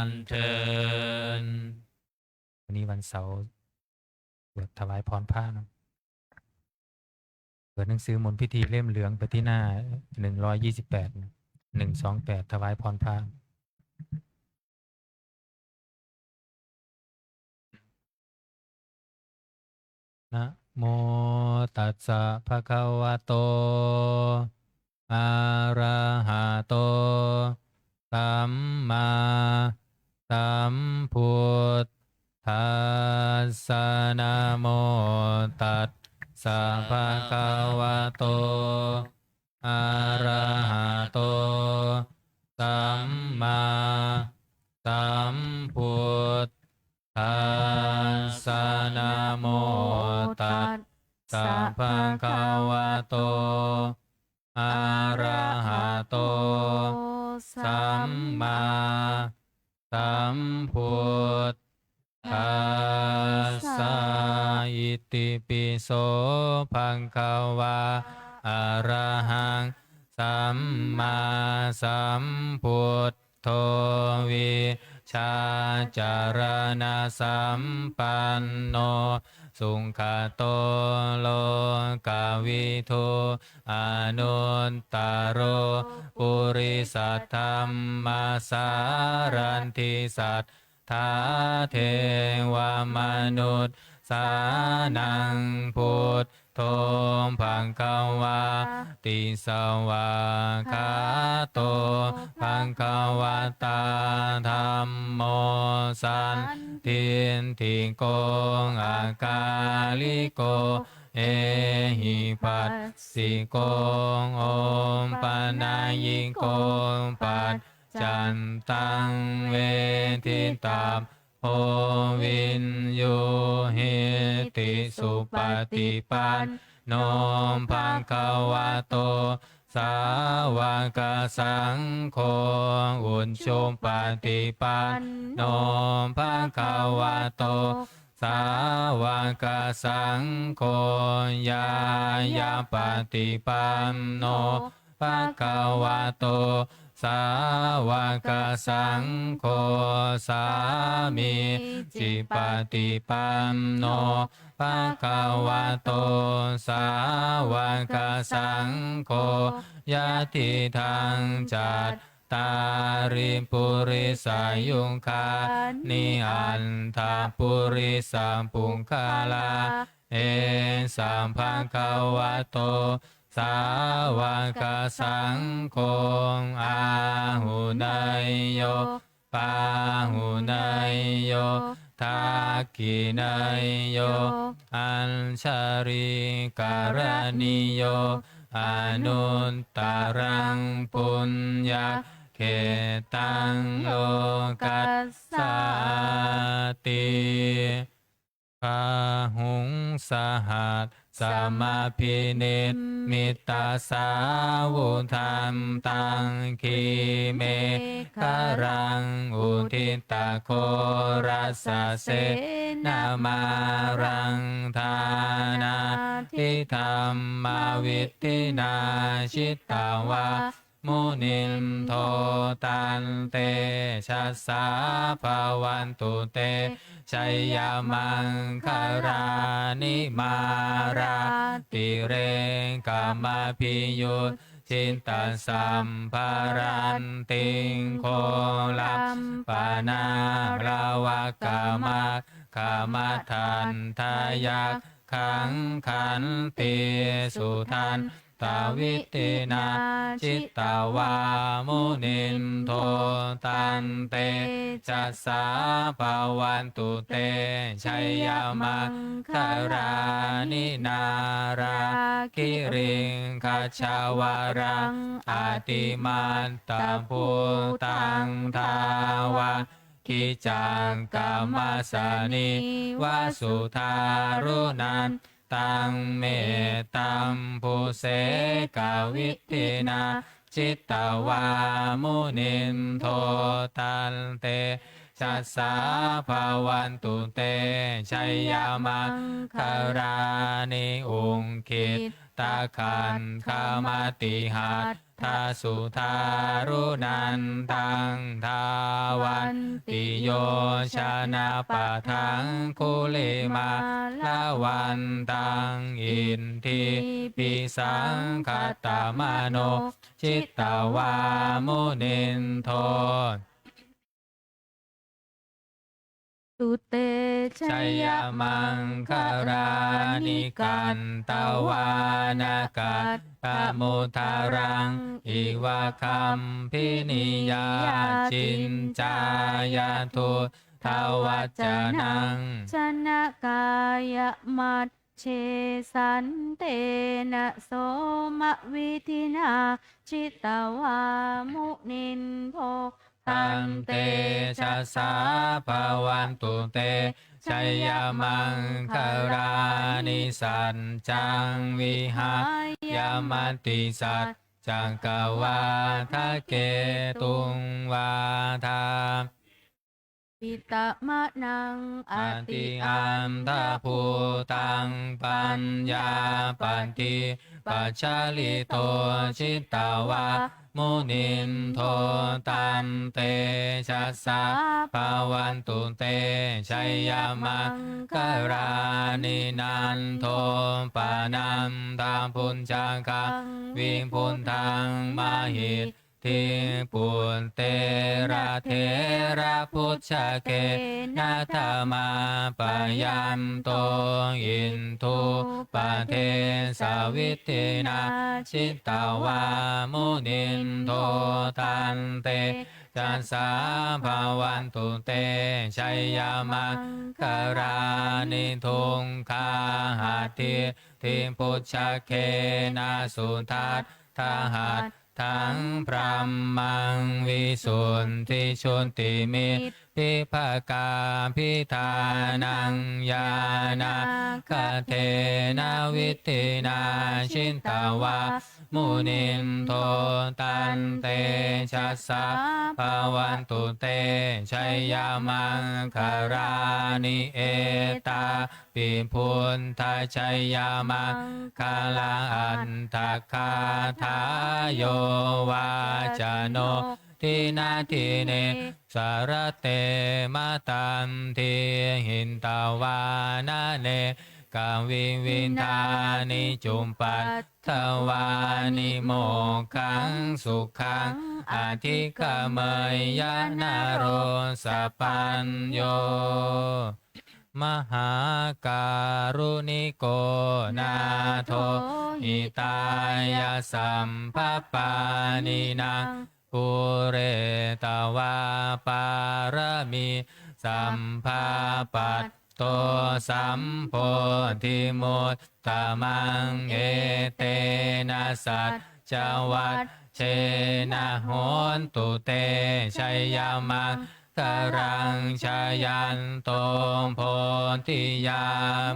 Speaker 2: นเถิด
Speaker 1: วันนี้วันเสาร์สวดถวายพรพระเนาะเปิดหนังสือมนต์พิธีเล่มเหลืองไปที่หน้า128 128ถวายพรพระ นะโมตัสสะภะคะวะโตอะระหะโตสัมมาสัมพุทธัสสะนะโมตัสสะภะคะวะโตอะระหะโตสัมมาสัมพุทธัสสะนะโมตัสสะภะคะวะโตอะระหะโต สัมมาสัมพุทธัสสะอิติปิโสภะคะวะอะระหังสัมมาสัมพุทโธวิชาจารณสัมปันโนสุขโตโลกวิทูอนุตตโรปุริสัทธัมมาสารันติสัทธาเทวมนุษย์สานังพุทโธภะคะวาติสวากขาโตภะคะวะตาธัมโมสันทิติโกอาลิโกเอหิปัสสิโกโอมปนายิโกปัจจันตังเวทิตาโอวินโยเหติสุปฏิปันโนภะคะวะโตสาวกสังโฆอุชฌปฏิปันโนภะคะวะโตสาวกสังโฆญาญาปฏิปันโนภะคะวะโตสาวกสังโฆสามีจิปฏิปันโนภะคะวะโตสาวกสังโฆยะติทังจัตตาริปุริสายุคานิอันทาปุริสัมปุงคาลาเอสัมภะคะวะโตสาวกสังโฆอาหุนายโยปาหุนายโยทักขินายโยอัญชาริการณิโยอนุตตรังปุญญาเขตังโลกัสสติพาหุงสหัสสมาพินิจมิตาสาวุธัมตังคีเมฆารังอุทิตาโครัสสะเสนามารังทานาทิธรรมาวิตินาชิตาวามุนินโทตันเตชัสสาภาวันตุเตชัยยามังคารานิมาราติเรงกามาพิยุตจินตสัมภารันติงโคลัมปานาลาวกามาคามาทันทายักขังขันติสุทันตาวิตินาจิตตาวามุนินโทตันเตจัสสาภาวันตุเตชัยยามังคารานินาราคิริงคาชาวารังอาติมันตาภูตังทาวากิจังกามาสานิวาสุธารุนันตังเมตัมภูเสกวิตินาจิตตวามุนินโทตันเตชัสสาภาวันตุเตชัยยามังคารานิองคิตตาขันธามาติหัตทาสุธารุนันตังทาวันติโยชนะปะทังคุลิมาลาวันตังอินทิปิสังคตามโนจิตตวามุนินโท
Speaker 3: ตุเต
Speaker 1: ชัยยมังคารานิกันตวานากัตตมุทารังอิวะคัมพินิยาจินจายาทุทวัจจนัง
Speaker 3: ชนะกายมัดเชสันเตนะโสมวิธินาชิตวามุนินโท
Speaker 1: ตันเตชัสสาภาวันตุเตชัยยมังคารานิสันจังวิหายามันติสัจ จักรวาทเกตุงวาทา
Speaker 3: ปิตะมะนังอ
Speaker 1: อ
Speaker 3: ติ
Speaker 1: ติ
Speaker 3: อั
Speaker 1: อั
Speaker 3: น
Speaker 1: น
Speaker 3: ท
Speaker 1: ท
Speaker 3: ภู
Speaker 1: ภูตังปัญญาปันติปัจจาลิโตชิตตวามุนินโทตันเตชัสสะภาวันตุเตชัยยามังกรานินันโทปานันทาพุญจังคังวิงพุนทังมาหิตทิปุนเตระเทระพุทธเกนาธมาปยันโตอินทุปะเทสาวิเทนาชิตตวามุนินโทตันเตจัสสาภาวันตุเตชัยยามังคารานิทุงคาหาทิทิพุทธเกนาสุทัตทหัตทั้งพรหมังวิสุทธิชนติมิพิภกาพิธานังญาณาคเทนาวิตินาชินตวามุนินโทตันเตชัสสะภาวันตุเตชัยยามังคารานิเอตาปิพุนทาชัยยามังคาลาอันตคาทาโยวาจโนทินาทิเนสารเตมาตันทิหินตาวานาเนกาวิวินทานิจุมปัตถวานิโมขังสุขังอธิกามยนาโรสปัญโยมหาการุณิโกนาโทอิตายสัมภปานินังปุเรตวาปารมีสัมภาปัตโตสัมโพธิมุตตมังเอเตนะสัจจวัตเชนะโหนตุเตชัยยามังกรังชายันโตโพธิยา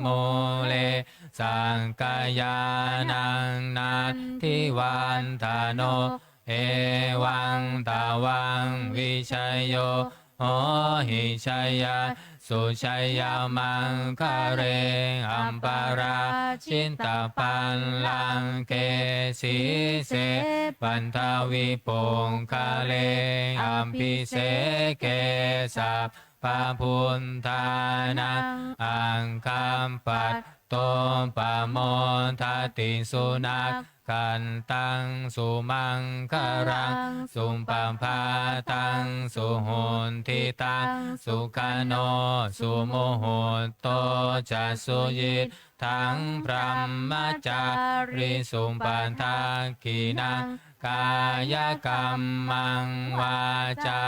Speaker 1: โมเลสังกายานังนาทิวันทาโนเอวังตาวังวิชัยโยโหหิชัยยาสุชัยยามังคะเรอัมปาราชินตปันลังเกสีเสปันทวิปงคาเลอัมพิเสเกสัพพะพุนทานังอังคัมปัตโตปะโมทติสุนักขันตังสุมังคารังสุปัมภาตังสุโหนทิตังสุขโนสุโมโหโตจัสสุยิทั้งพรหมจาริสุปันทากีนังกายกรรมังวาจา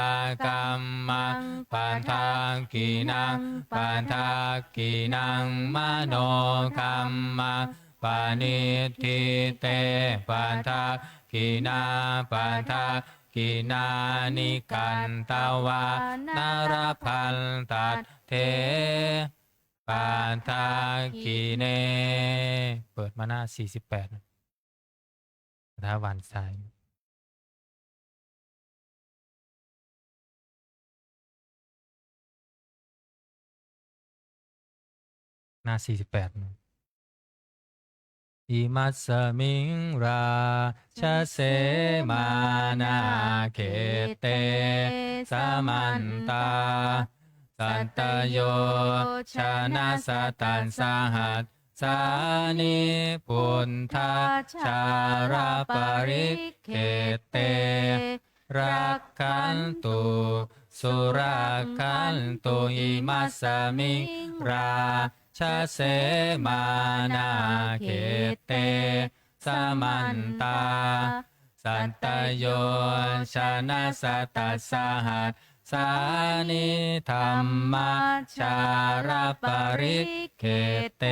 Speaker 1: กรรมังปันทากีนังปันทากีนังมโนกรรมังปานิทิเตปันทากีนาปันทากีนานิกันตวานารพันตัดเทปันทากีเนเปิดมาหน้า48ท้าวันสายหน้า48อิมัสสมิงราชเสมานาเขเตสมันตาสัตตโยชนะสตันสหัสสานิพุนทาชาราปริเขเตรักขันตุสุรักขันตุอิมัสสมิงราชเสมานาเขเตสมันตาสัตตโยชนะสตัสสหัสสานิธรรมชาราปริเขเต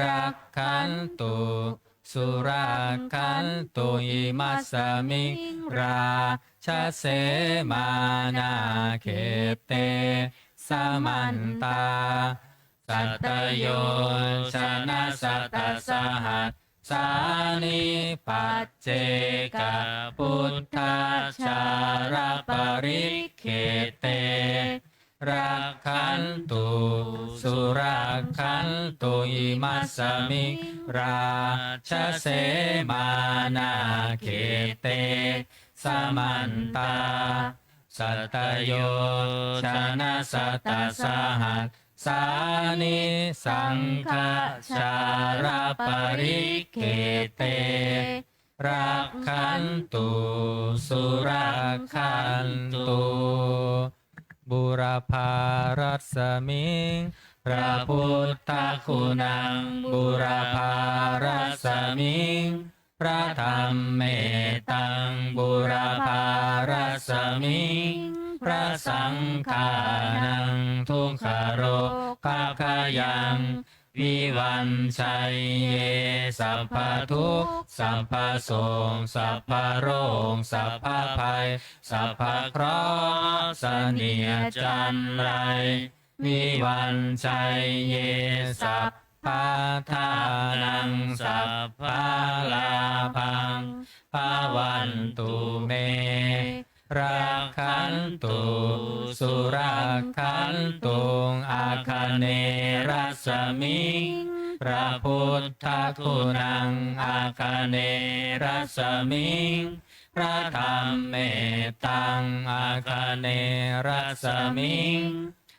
Speaker 1: รักขันตุสุรักขันตุอิมัสสมิงราชเสมานาเขเตสมันตาสัตตโยชนะสตัสสหัสส สานิปัจเจกพุทธชาระปริเขเตรักขันตุสุรักขันตุอิมัสสมิราชเสมานาเขเตสมันตาสัตโยชนะสัตตสหัสสานิสังฆชาระปริเขเตรักขันตุสุรักขันตุบุรพารัสมิงพระพุทธคุณังบุรพารัสมิงพระธรรมเมตังบุรพารัสมิงพระสังฆานังทุกขโรภาคยังวิวันชัยเยสัพพทุกข์สัพพโสมสัพพโรคสัพพภัยสัพพเคราะห์เสนียดจันไรวิวันชัยเยสัพพทานังสัพพลาภังภาวันตุเมรักขันตุสุรักขันตุอาคเนรัสมิงพระพุทธคุณังอาคเนรัสมิงพระธรรมเมตังอาคเนรัสมิง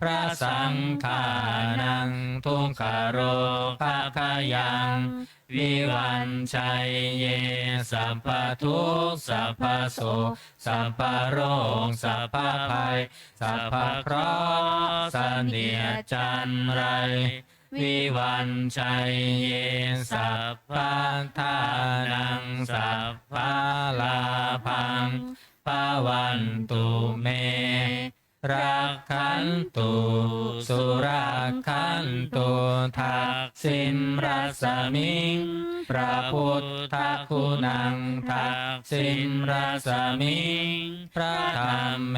Speaker 1: พระสังฆานังทุกขโรภาคยังวิวันชัยเยสัพพทุกข์สัพพโสสัพพโรคสัพพภัยสัพพเคราะห์เสนียดจันไรวิวันชัยเยสัพพทานังสัพพลาภังภาวันตุเมรักขันตุสุรักขันตุทักษิณรัสมิงพระพุทธคุณังทักษิณรัสมิงพระธรรมเม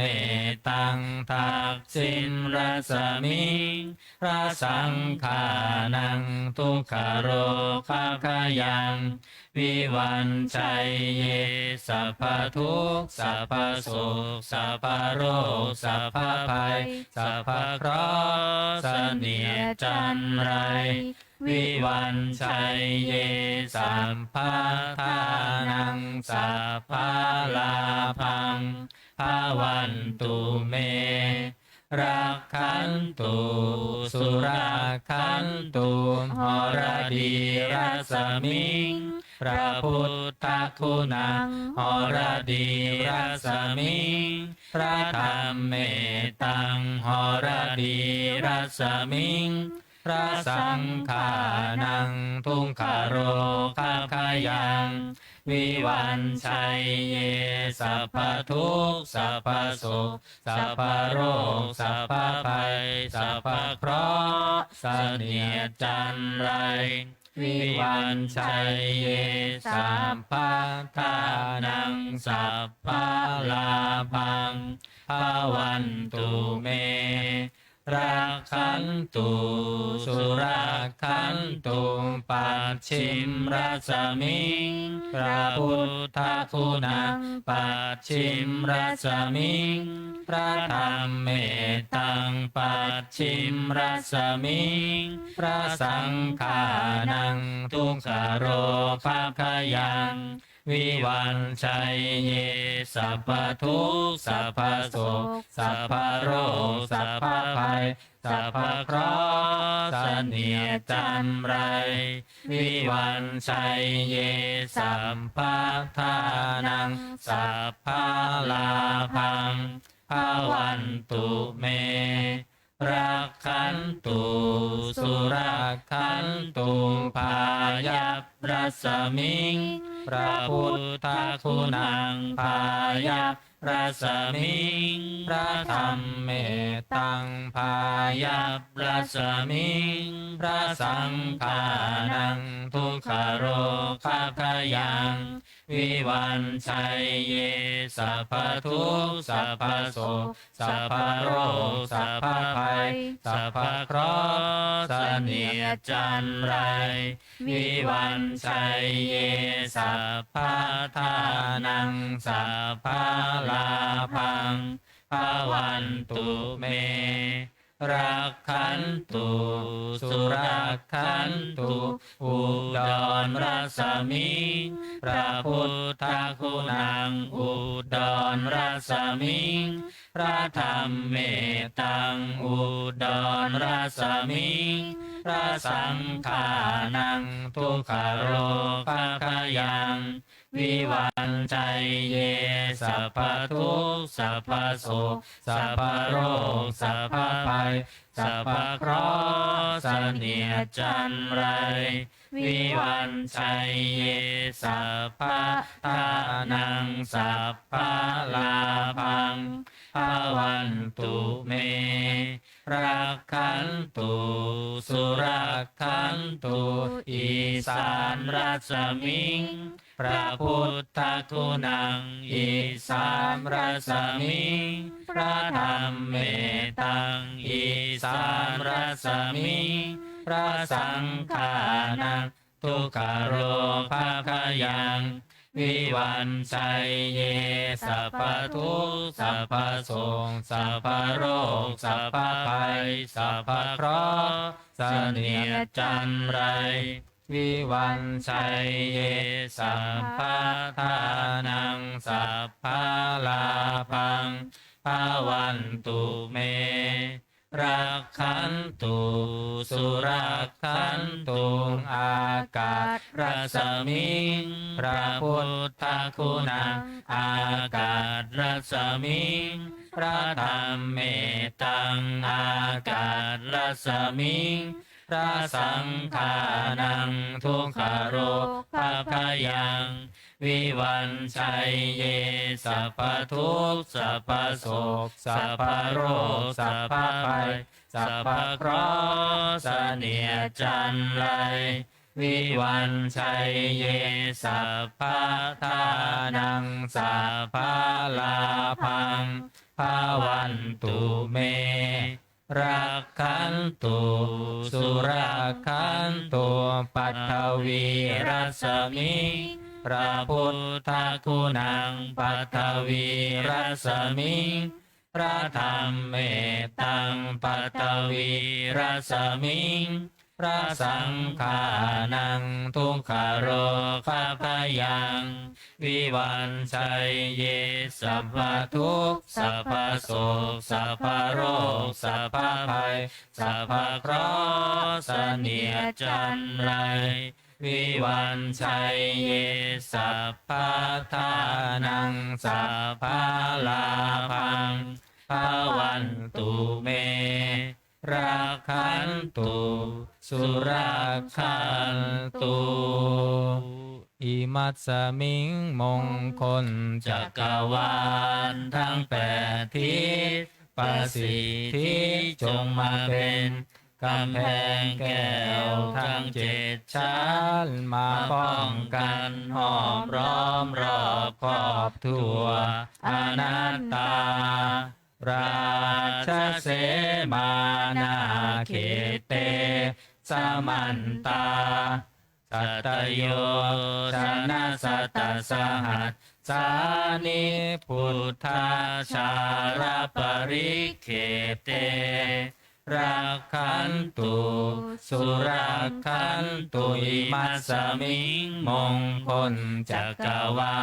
Speaker 1: ตังทักษิณรัสมิงพระสังฆานังทุกขโรภาคยังวิวันชัยเยสัพพทุกข์สัพพโศกสัพพโรคสัพพภัยสัพพเคราะห์เสนียดจันไรวิวันชัยเยสัมภทานังสัพพลาภังภาวันตุเมรักขันตุสุรักขันตุหรดีรัสมิงพระพุทธคุณังหรดีรัสมิงพระธรรมเมตังหรดีรัสมิงพระสังฆานังทุกขโรภาคยังวิวันชัยเยสัพพทุกข์สัพพโศกสัพพโรคสัพพภัยสัพพเคราะห์เสนียดจันไรวิวันชัยเยสัพพทานังสัพพลาภังภาวันตุเมรักขันตุสุรักขันตุปัจฉิมรัสมิงพระพุทธคุณังปัจฉิมรัสมิงพระธรรมเมตังปัจฉิมรัสมิงพระสังฆานังทุกขโรภาคยังวิวันชัยเยสัพพทุกข์สัพพโศกสัพพโรคสัพพภัยสัพพเคราะห์เสนียดจันไรวิวันชัยเยสัมภทานังสัพพลาภังภาวันตุเมรักขันตุสุรักขันตุพายัพรัสมิงพระพุทธคุณังพายัพรัสมิงพระธรรมเมตังพายัพรัสมิงพระสังฆานังทุกขโรภาคยัง
Speaker 2: วิวันชัยเยสัพพทุกข์สัพพโศกสัพพโรคสัพพภัยสัพพเคราะห์เสนียดจันไรวิวันชัยเยสัพพทานังสัพพลาภังภวันตุเมรักขันตุสุรักขันตุอุดรรัศมีพระพุทธคุณังอุดรรัศมีพระธรรมเมตตังอุดรรัศมีพระสังฆานังทุกขโรภคยังวิวันชัยเยสัพพทุกข์สัพพโศกสัพพโรคสัพพภัยสัพพเคราะห์เสนียดจันไรวิวันชัยเยสัพพทานังสัพพลาภังภวันตุเมรักขันตุสุรักขันตุอีสานรัศมิงพระพุทธคุณังอีสานรัศมิงพระธรรมเมตตังอีสานรัศมิงพระสังฆานังทุกขโรภคยังวิวันชัยเยสัพพทุกข์สัพพโศกสัพพโรคสัพพภัยสัพพเคราะห์เสนียดจันไรวิวันชัยเยสัพพทานังสัพพลาภังภวันตุเมรักขันตุสุรักขันตุอากาศรัศมิงพระพุทธคุณังอากาศรัศมิงพระธรรมเมตตังอากาศรัศมิงพระสังฆานังทุกขโรภคยังวิวันชัยเยสัพพทุกข์สัพพโศกสัพพโรคสัพพภัยสัพพเคราะห์เสนียดจันไรวิวันชัยเยสัพพทานังสัพพลาภังภวันตุเมรักขันตุสุรักขันตุปัทวีรัศมิงพระพุทธคุณังปัทวีรัศมิงพระธรรมเมตตังปัทวีรัศมิงพระสังฆานังทุกขโรภคยังวิวันชัยเยสัพพทุกข์สัพพโศกสัพพโรคสัพพภัยสัพพเคราะห์เสนียดจันไรวิวันชัยเยสัพพทานังสัพพลาภังภวันตุเมรักขันตุสุรักขันตุอิมัสสมิงมงคลจักรวาลทั้งแปดทิศประสิทธิจงมาเป็นกำแพงแก้วทั้งเจ็ดชั้นมาป้องกันห้อมล้อมรอบครอบทั่วอนัตตาราชเสมานาเขเตสมันตาสัตโยชนะสัตตสหัสสานิพุทธาชาราปริเขเตรักขันตุสุรักขันตุอิมัสสมิงมงคลจักรวา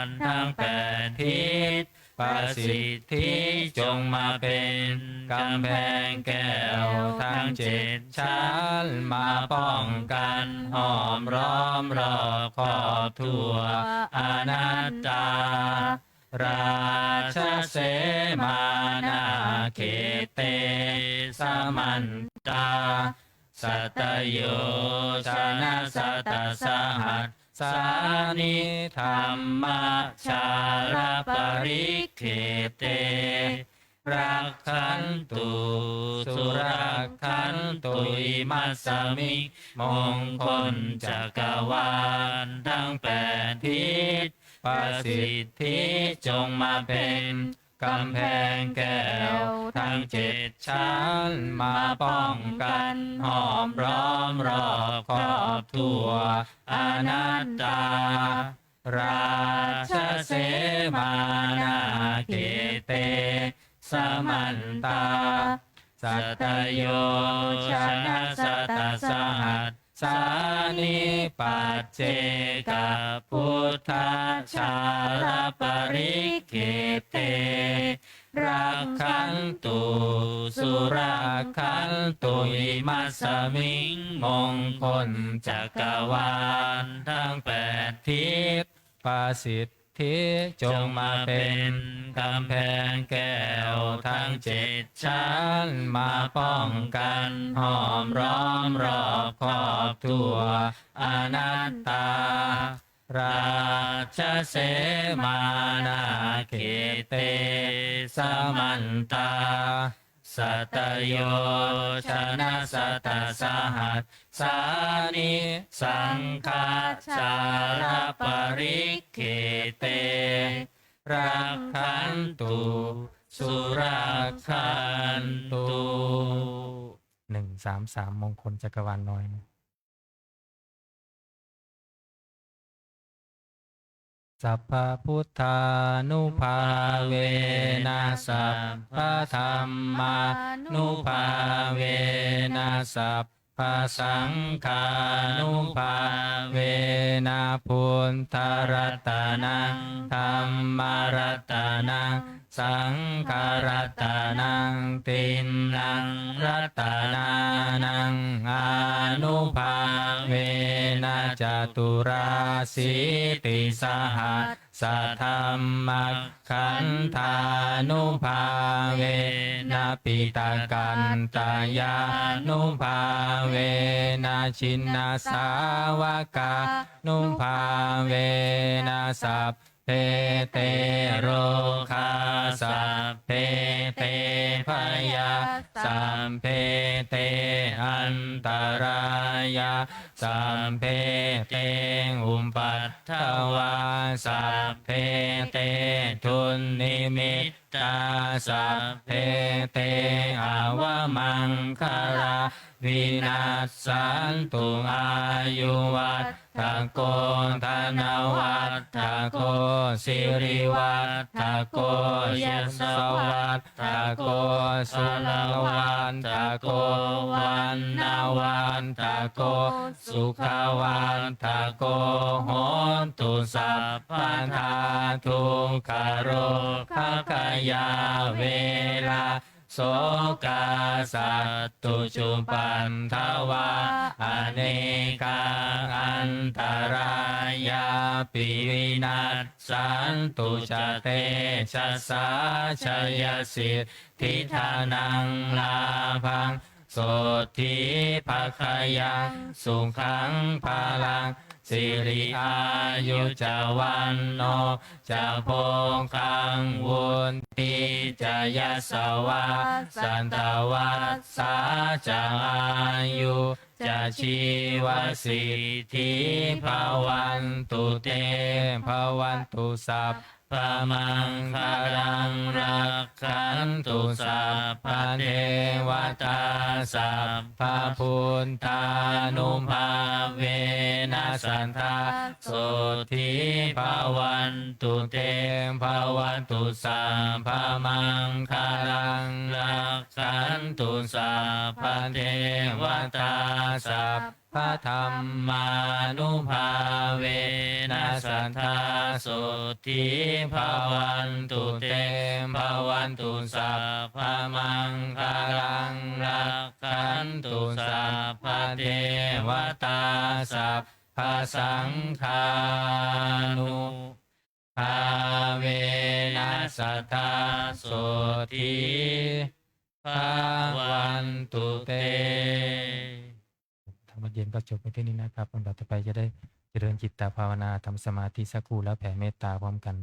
Speaker 2: ลทั้งแปดทิศประสิทธิจงมาเป็นกำแพงแก้วทั้งเจ็ดชั้นมาป้องกันห้อมล้อมรอบครอบทั่วอนัตตาราชเสมานาเขเตสมันตาสัตโยชนะสัตตสหัสสานิธรรมชาราปริเขเต รักขันตุสุรักขันตุอิมัสสมิมงคลจักรวาลทั้งแปดทิศประสิทธิจงมาเป็นกำแพงแก้วทั้งเจ็ดชั้นมาป้องกันห้อมล้อมรอบครอบทั่วอนัตตาราชเสมานาเกเตสมันตาสัตโยชนะสัตตสหัสสานิปัจเจกพุทธชาลปริเกเตรักขันตุสุรักขันตุอิมัสสมิงมงคลจักรวาลทั้งแปดทิศประสิทธิจงมาเป็นกำแพงแก้วทั้งเจ็ดชั้นมาป้องกันห้อมล้อมรอบครอบทั่วอนัตตาราชเสมานาเกเตสมันตาสัตโยชนะสัตตสหัสสานิสังฆาชาลปริเกเตรักขันตุสุรักขันตุ
Speaker 1: 133มงคลจักรวาลน้อยสัพพพุทธานุภาเวนะสัพพธรรมานุภาเวนะสัพพสังฆานุภาเวนะพุทธรัตนังธัมมรัตนังสังฆรัตนังตินนังรัตนานังอนุภาเวนะจตุราสีติสหัสสะธัมมัคขันธานุภาเวนะปิตากันตายานุภาเวนะชินนาสาวกานุภาเวนะสัพเตเตโรคาสัพเพเตพยาสัมเพเตอันตรายาสัมเพเตอุปปัตถวาสัพเพเตทุนนิมิตตาสัพเพเตอาวมังคาราวินาศสันตุอายุวัตถโกธนวัตถโกสิริวัตถโกยศวัตถโกสุลวันถโกวันนาวันถโกสุขวันถโกโหนตุสัพพทาทุกขโรคขยาเวลาโสกาสัตตุจุปันทวาอเนกาอันตรายาปิวินาศสันตุจเตชะสาชยสิทธิธานังลาภังโสทิภคยังสุขังภาลังสิริอายุจาวันโนจะโพคังวุนติจะยะสวะสันตวัสสาจะอายุจะชีวสิทธิภาวันตุเตภาวันตุสัพพมังคารังรักขันตุสัพพเทวตาสัพพพุทธานุภาเวนะสันทาโสทิภาวันตุเตภาวันตุสัพพมังคารังรักขันตุสัพพเทวตาสัพพะธรรมานุภาเวนะสัทธาโสทิภาวันตุเตภาวันตุสัพพะมังคารังรักขันตุสัพพะเทวตาสัพพะสังฆานุภาเวนะสัทธาโสทิภาวันตุเตธรรมเย็นก็จบไปที่นี้นะครับลำดับต่อไปจะได้เจริญจิตตภาวนาทำสมาธิสักครู่แล้วแผ่เมตตาพร้อมกัน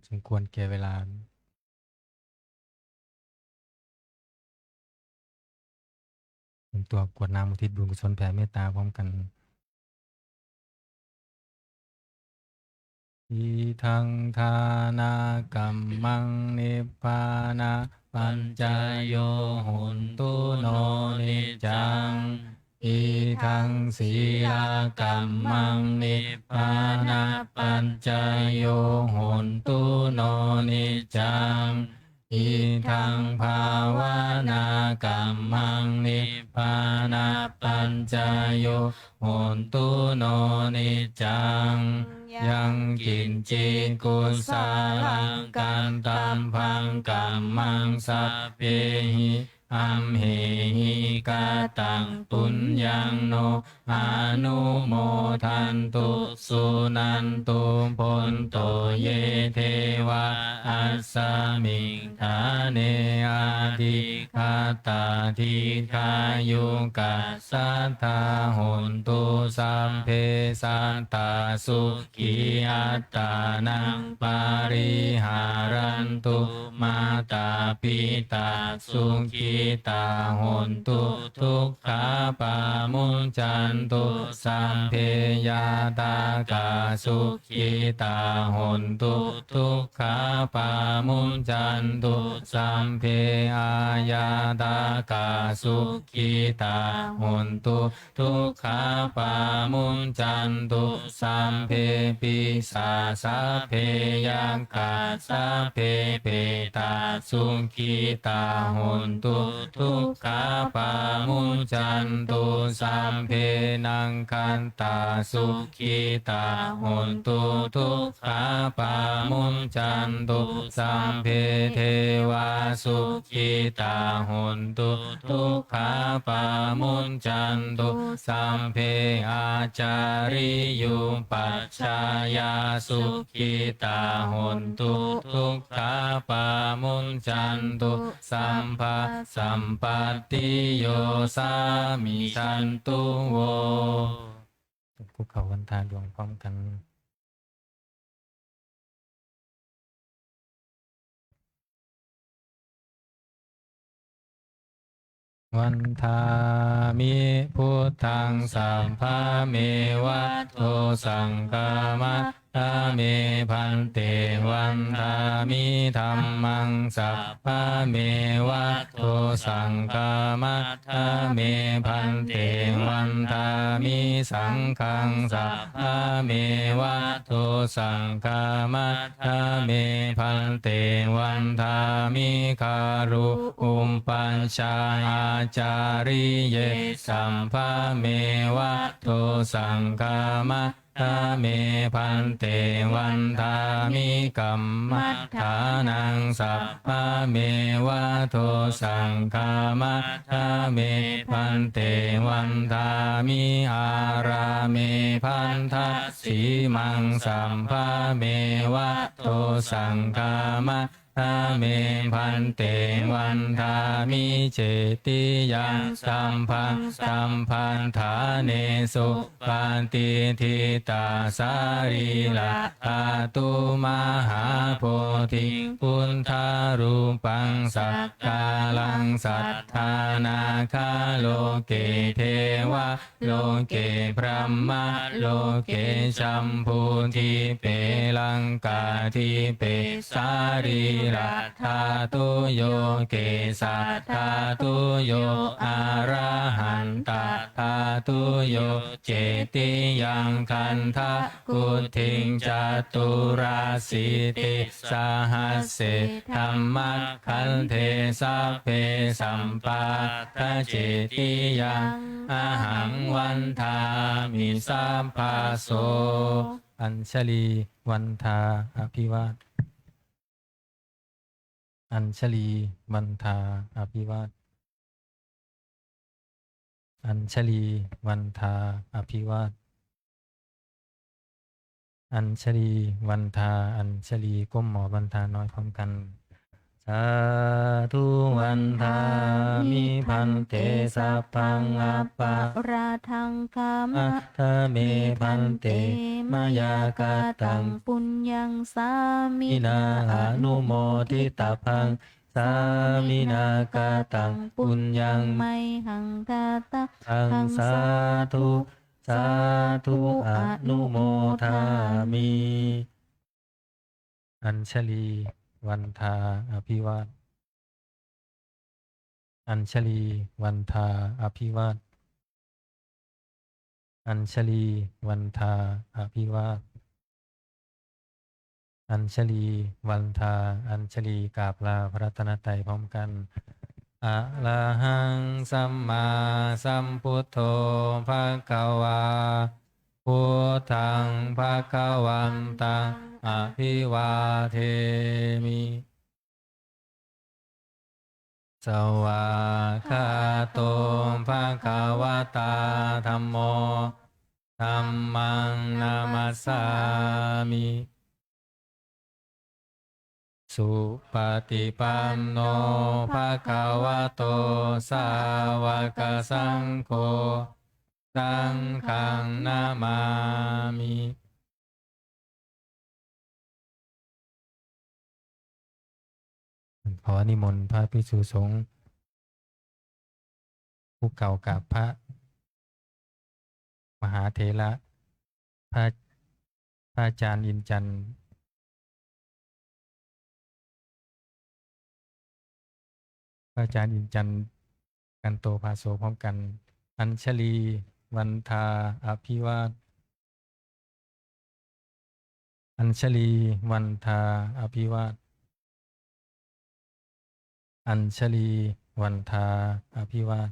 Speaker 1: สมควรแก่เวลาตัวกรวดน้ำอุทิศบุญกุศลแผ่เมตตาพร้อมกันอีทังทานากรรมังนิพพานะปัญจโยโหนตุโนนิจังอีทังศีลากรรมังนิพพานะปัญจโยโหนตุโนนิจังอีทังภาวนากัมมังนิพพานะปัญจโยโหนตุโนนิจังยังกินจิกุสาลังกันตัมพังกัมมังสัพเพหิอัมเหหิกาตังปุญญังโนอนุโมทันตุสุนันตุพนโตเยเทวะอัสสมิงทาเนอาทิคาตาทิคายุกัสสัทธาโหนตุสัมเพสัตตาสุขีอัตตานังปาริหารันตุมาตาปิตาสุขีตาโหนตุทุกขาปามุญจันตุสัมเพยาตากาสุขีตาโหนตุทุกขาปามุญจันตุสัมเพอายาตากาสุขีตาโหนตุทุกขาปามุญจันตุสัมเพปิสาสัพเพยังกาสัพเพเปตาสุขีตาโหนตุทุกขาปามุญจันตุสัมเพนังคันตาสุขีตาโหนตุทุกขาปามุญจันตุสัมเพเทวาสุขีตาโหนตุทุกขาปามุญจันตุสัมเพอาจาริยุปัชฌายาสุขีตาโหนตุทุกขาปามุญจันตุสัมภะสัมปัตติโยสามิชันตุโวคุกเข่าวันทาดวงพร้อมกันวันทามิพุทธังสัมภะเมวะโตสังฆามัสสะเมพันเตวันทามิธัมมังสัพพะเมวะโตสังฆามัสสะเมพันเตวันทามิสังฆังสัพพะเมวะโตสังฆามัสสะเมพันเตวันทามิคารุอุมปัญชาอาจาริเยสัมภะเมวะโตสังฆามัสสะเมพันเตวันทามิกัมมัฏฐานังสัพพะเมวะโตสังฆามัสสะเมพันเตวันทามิอาราเมพันทัสสีมังสัมภะเมวะโตสังฆามัสสะเมพันเตวันทามิเจติยังสัมพังสัมพันธาเนสุปันติทิตาสารีละธาตุมหาโพธิพุทธารูปังสักกาลังสัทธานาคาโลเกเทวะโลเกพรหมะโลเกชัมพูทิเปลังกาทิเปสารีละธาตุโยเกสัทธาตุโยอะระหันตธาตุโยเจติยังคันทะกุทิงจตุราสิติสหัสเสธัมมัคคันเทสัพเพสัมปัตตเจติยังอะหังวันทามิสัพพะโสอัญชลีวันทาอภิวาทอัญชลีวันทาอภิวาทอัญชลีวันทาอภิวาทอัญชลีวันทาอัญชลีก้มหมอวันทาน้อยพร้อมกัน สาธุวันทามิพันเตสัพพังอัปปะ
Speaker 3: ราทังคาม
Speaker 1: อัทเมพันเตมายากาตัง
Speaker 3: ปุญญังสามิ
Speaker 1: มินาอนุโมทิตาพังสามินากาตังปุญญัง
Speaker 3: ไมหังกาตะ
Speaker 1: ทังสาธุสาธุอนุโมทามิ อัญชลีวันทาอภิวาทอัญชลีวันทาอภิวาทอัญชลีวันทาอภิวาทอัญชลีวันทาอัญชลีกราบลาพระรัตนตรัยพร้อมกันอะระหังสัมมาสัมพุทโธภะคะวาพุทธังภะคะวันตังอภิวาเทมิ สวากขาโตภะคะวะตาธัมโมธัมมังนามัสสามิ สุปฏิปันโนภะคะวะโตสาวกสังโฆสังฆังนามามิ ขอนิมนต์พระภิกษุสงฆ์ผู้เก่ากับพระมหาเถระพระอาจารย์อินจันทร์พระอาจารย์อินจันทร์กันโตภาโสพร้อมกัน อัญชลีวันทาอภิวาทอัญชลีวันทาอภิวาทอัญชลีวันทาอภิวาท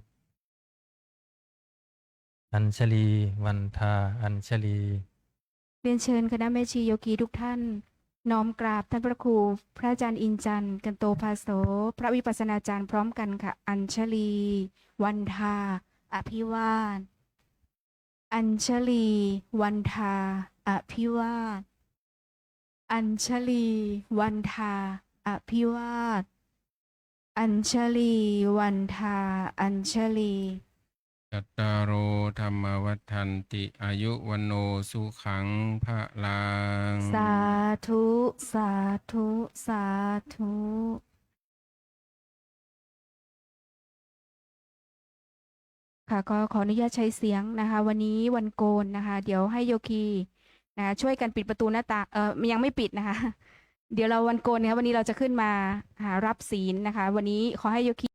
Speaker 1: อัญชลีวันทาอัญชลี
Speaker 3: เรียนเชิญคณะแม่ชีโยคีทุกท่าน น้อมกราบท่านพระครูพระอาจารย์อินจันทร์กันโตภาโสพระวิปัสสนาจารย์พร้อมกันค่ะ อัญชลี วันทาอภิวาทอัญชลี วันทาอภิวาทอัญชลี วันทาอภิวาทอัญชลี วันทาอัญชลี
Speaker 4: จัตตารโอธรรมวัฏันติอายุวันโนสุขังพระลัง
Speaker 3: สาธุ สาธุ สาธุ ค่ะก็ขออนุญาตใช้เสียงนะคะ วันนี้วันโกนนะคะ เดี๋ยวให้โยคีนะช่วยกันปิดประตูหน้าต่างยังไม่ปิดนะคะ เดี๋ยวเราวันโกนเนี่ยวันนี้เราจะขึ้นมารับศีลนะคะ วันนี้ขอให้โยคี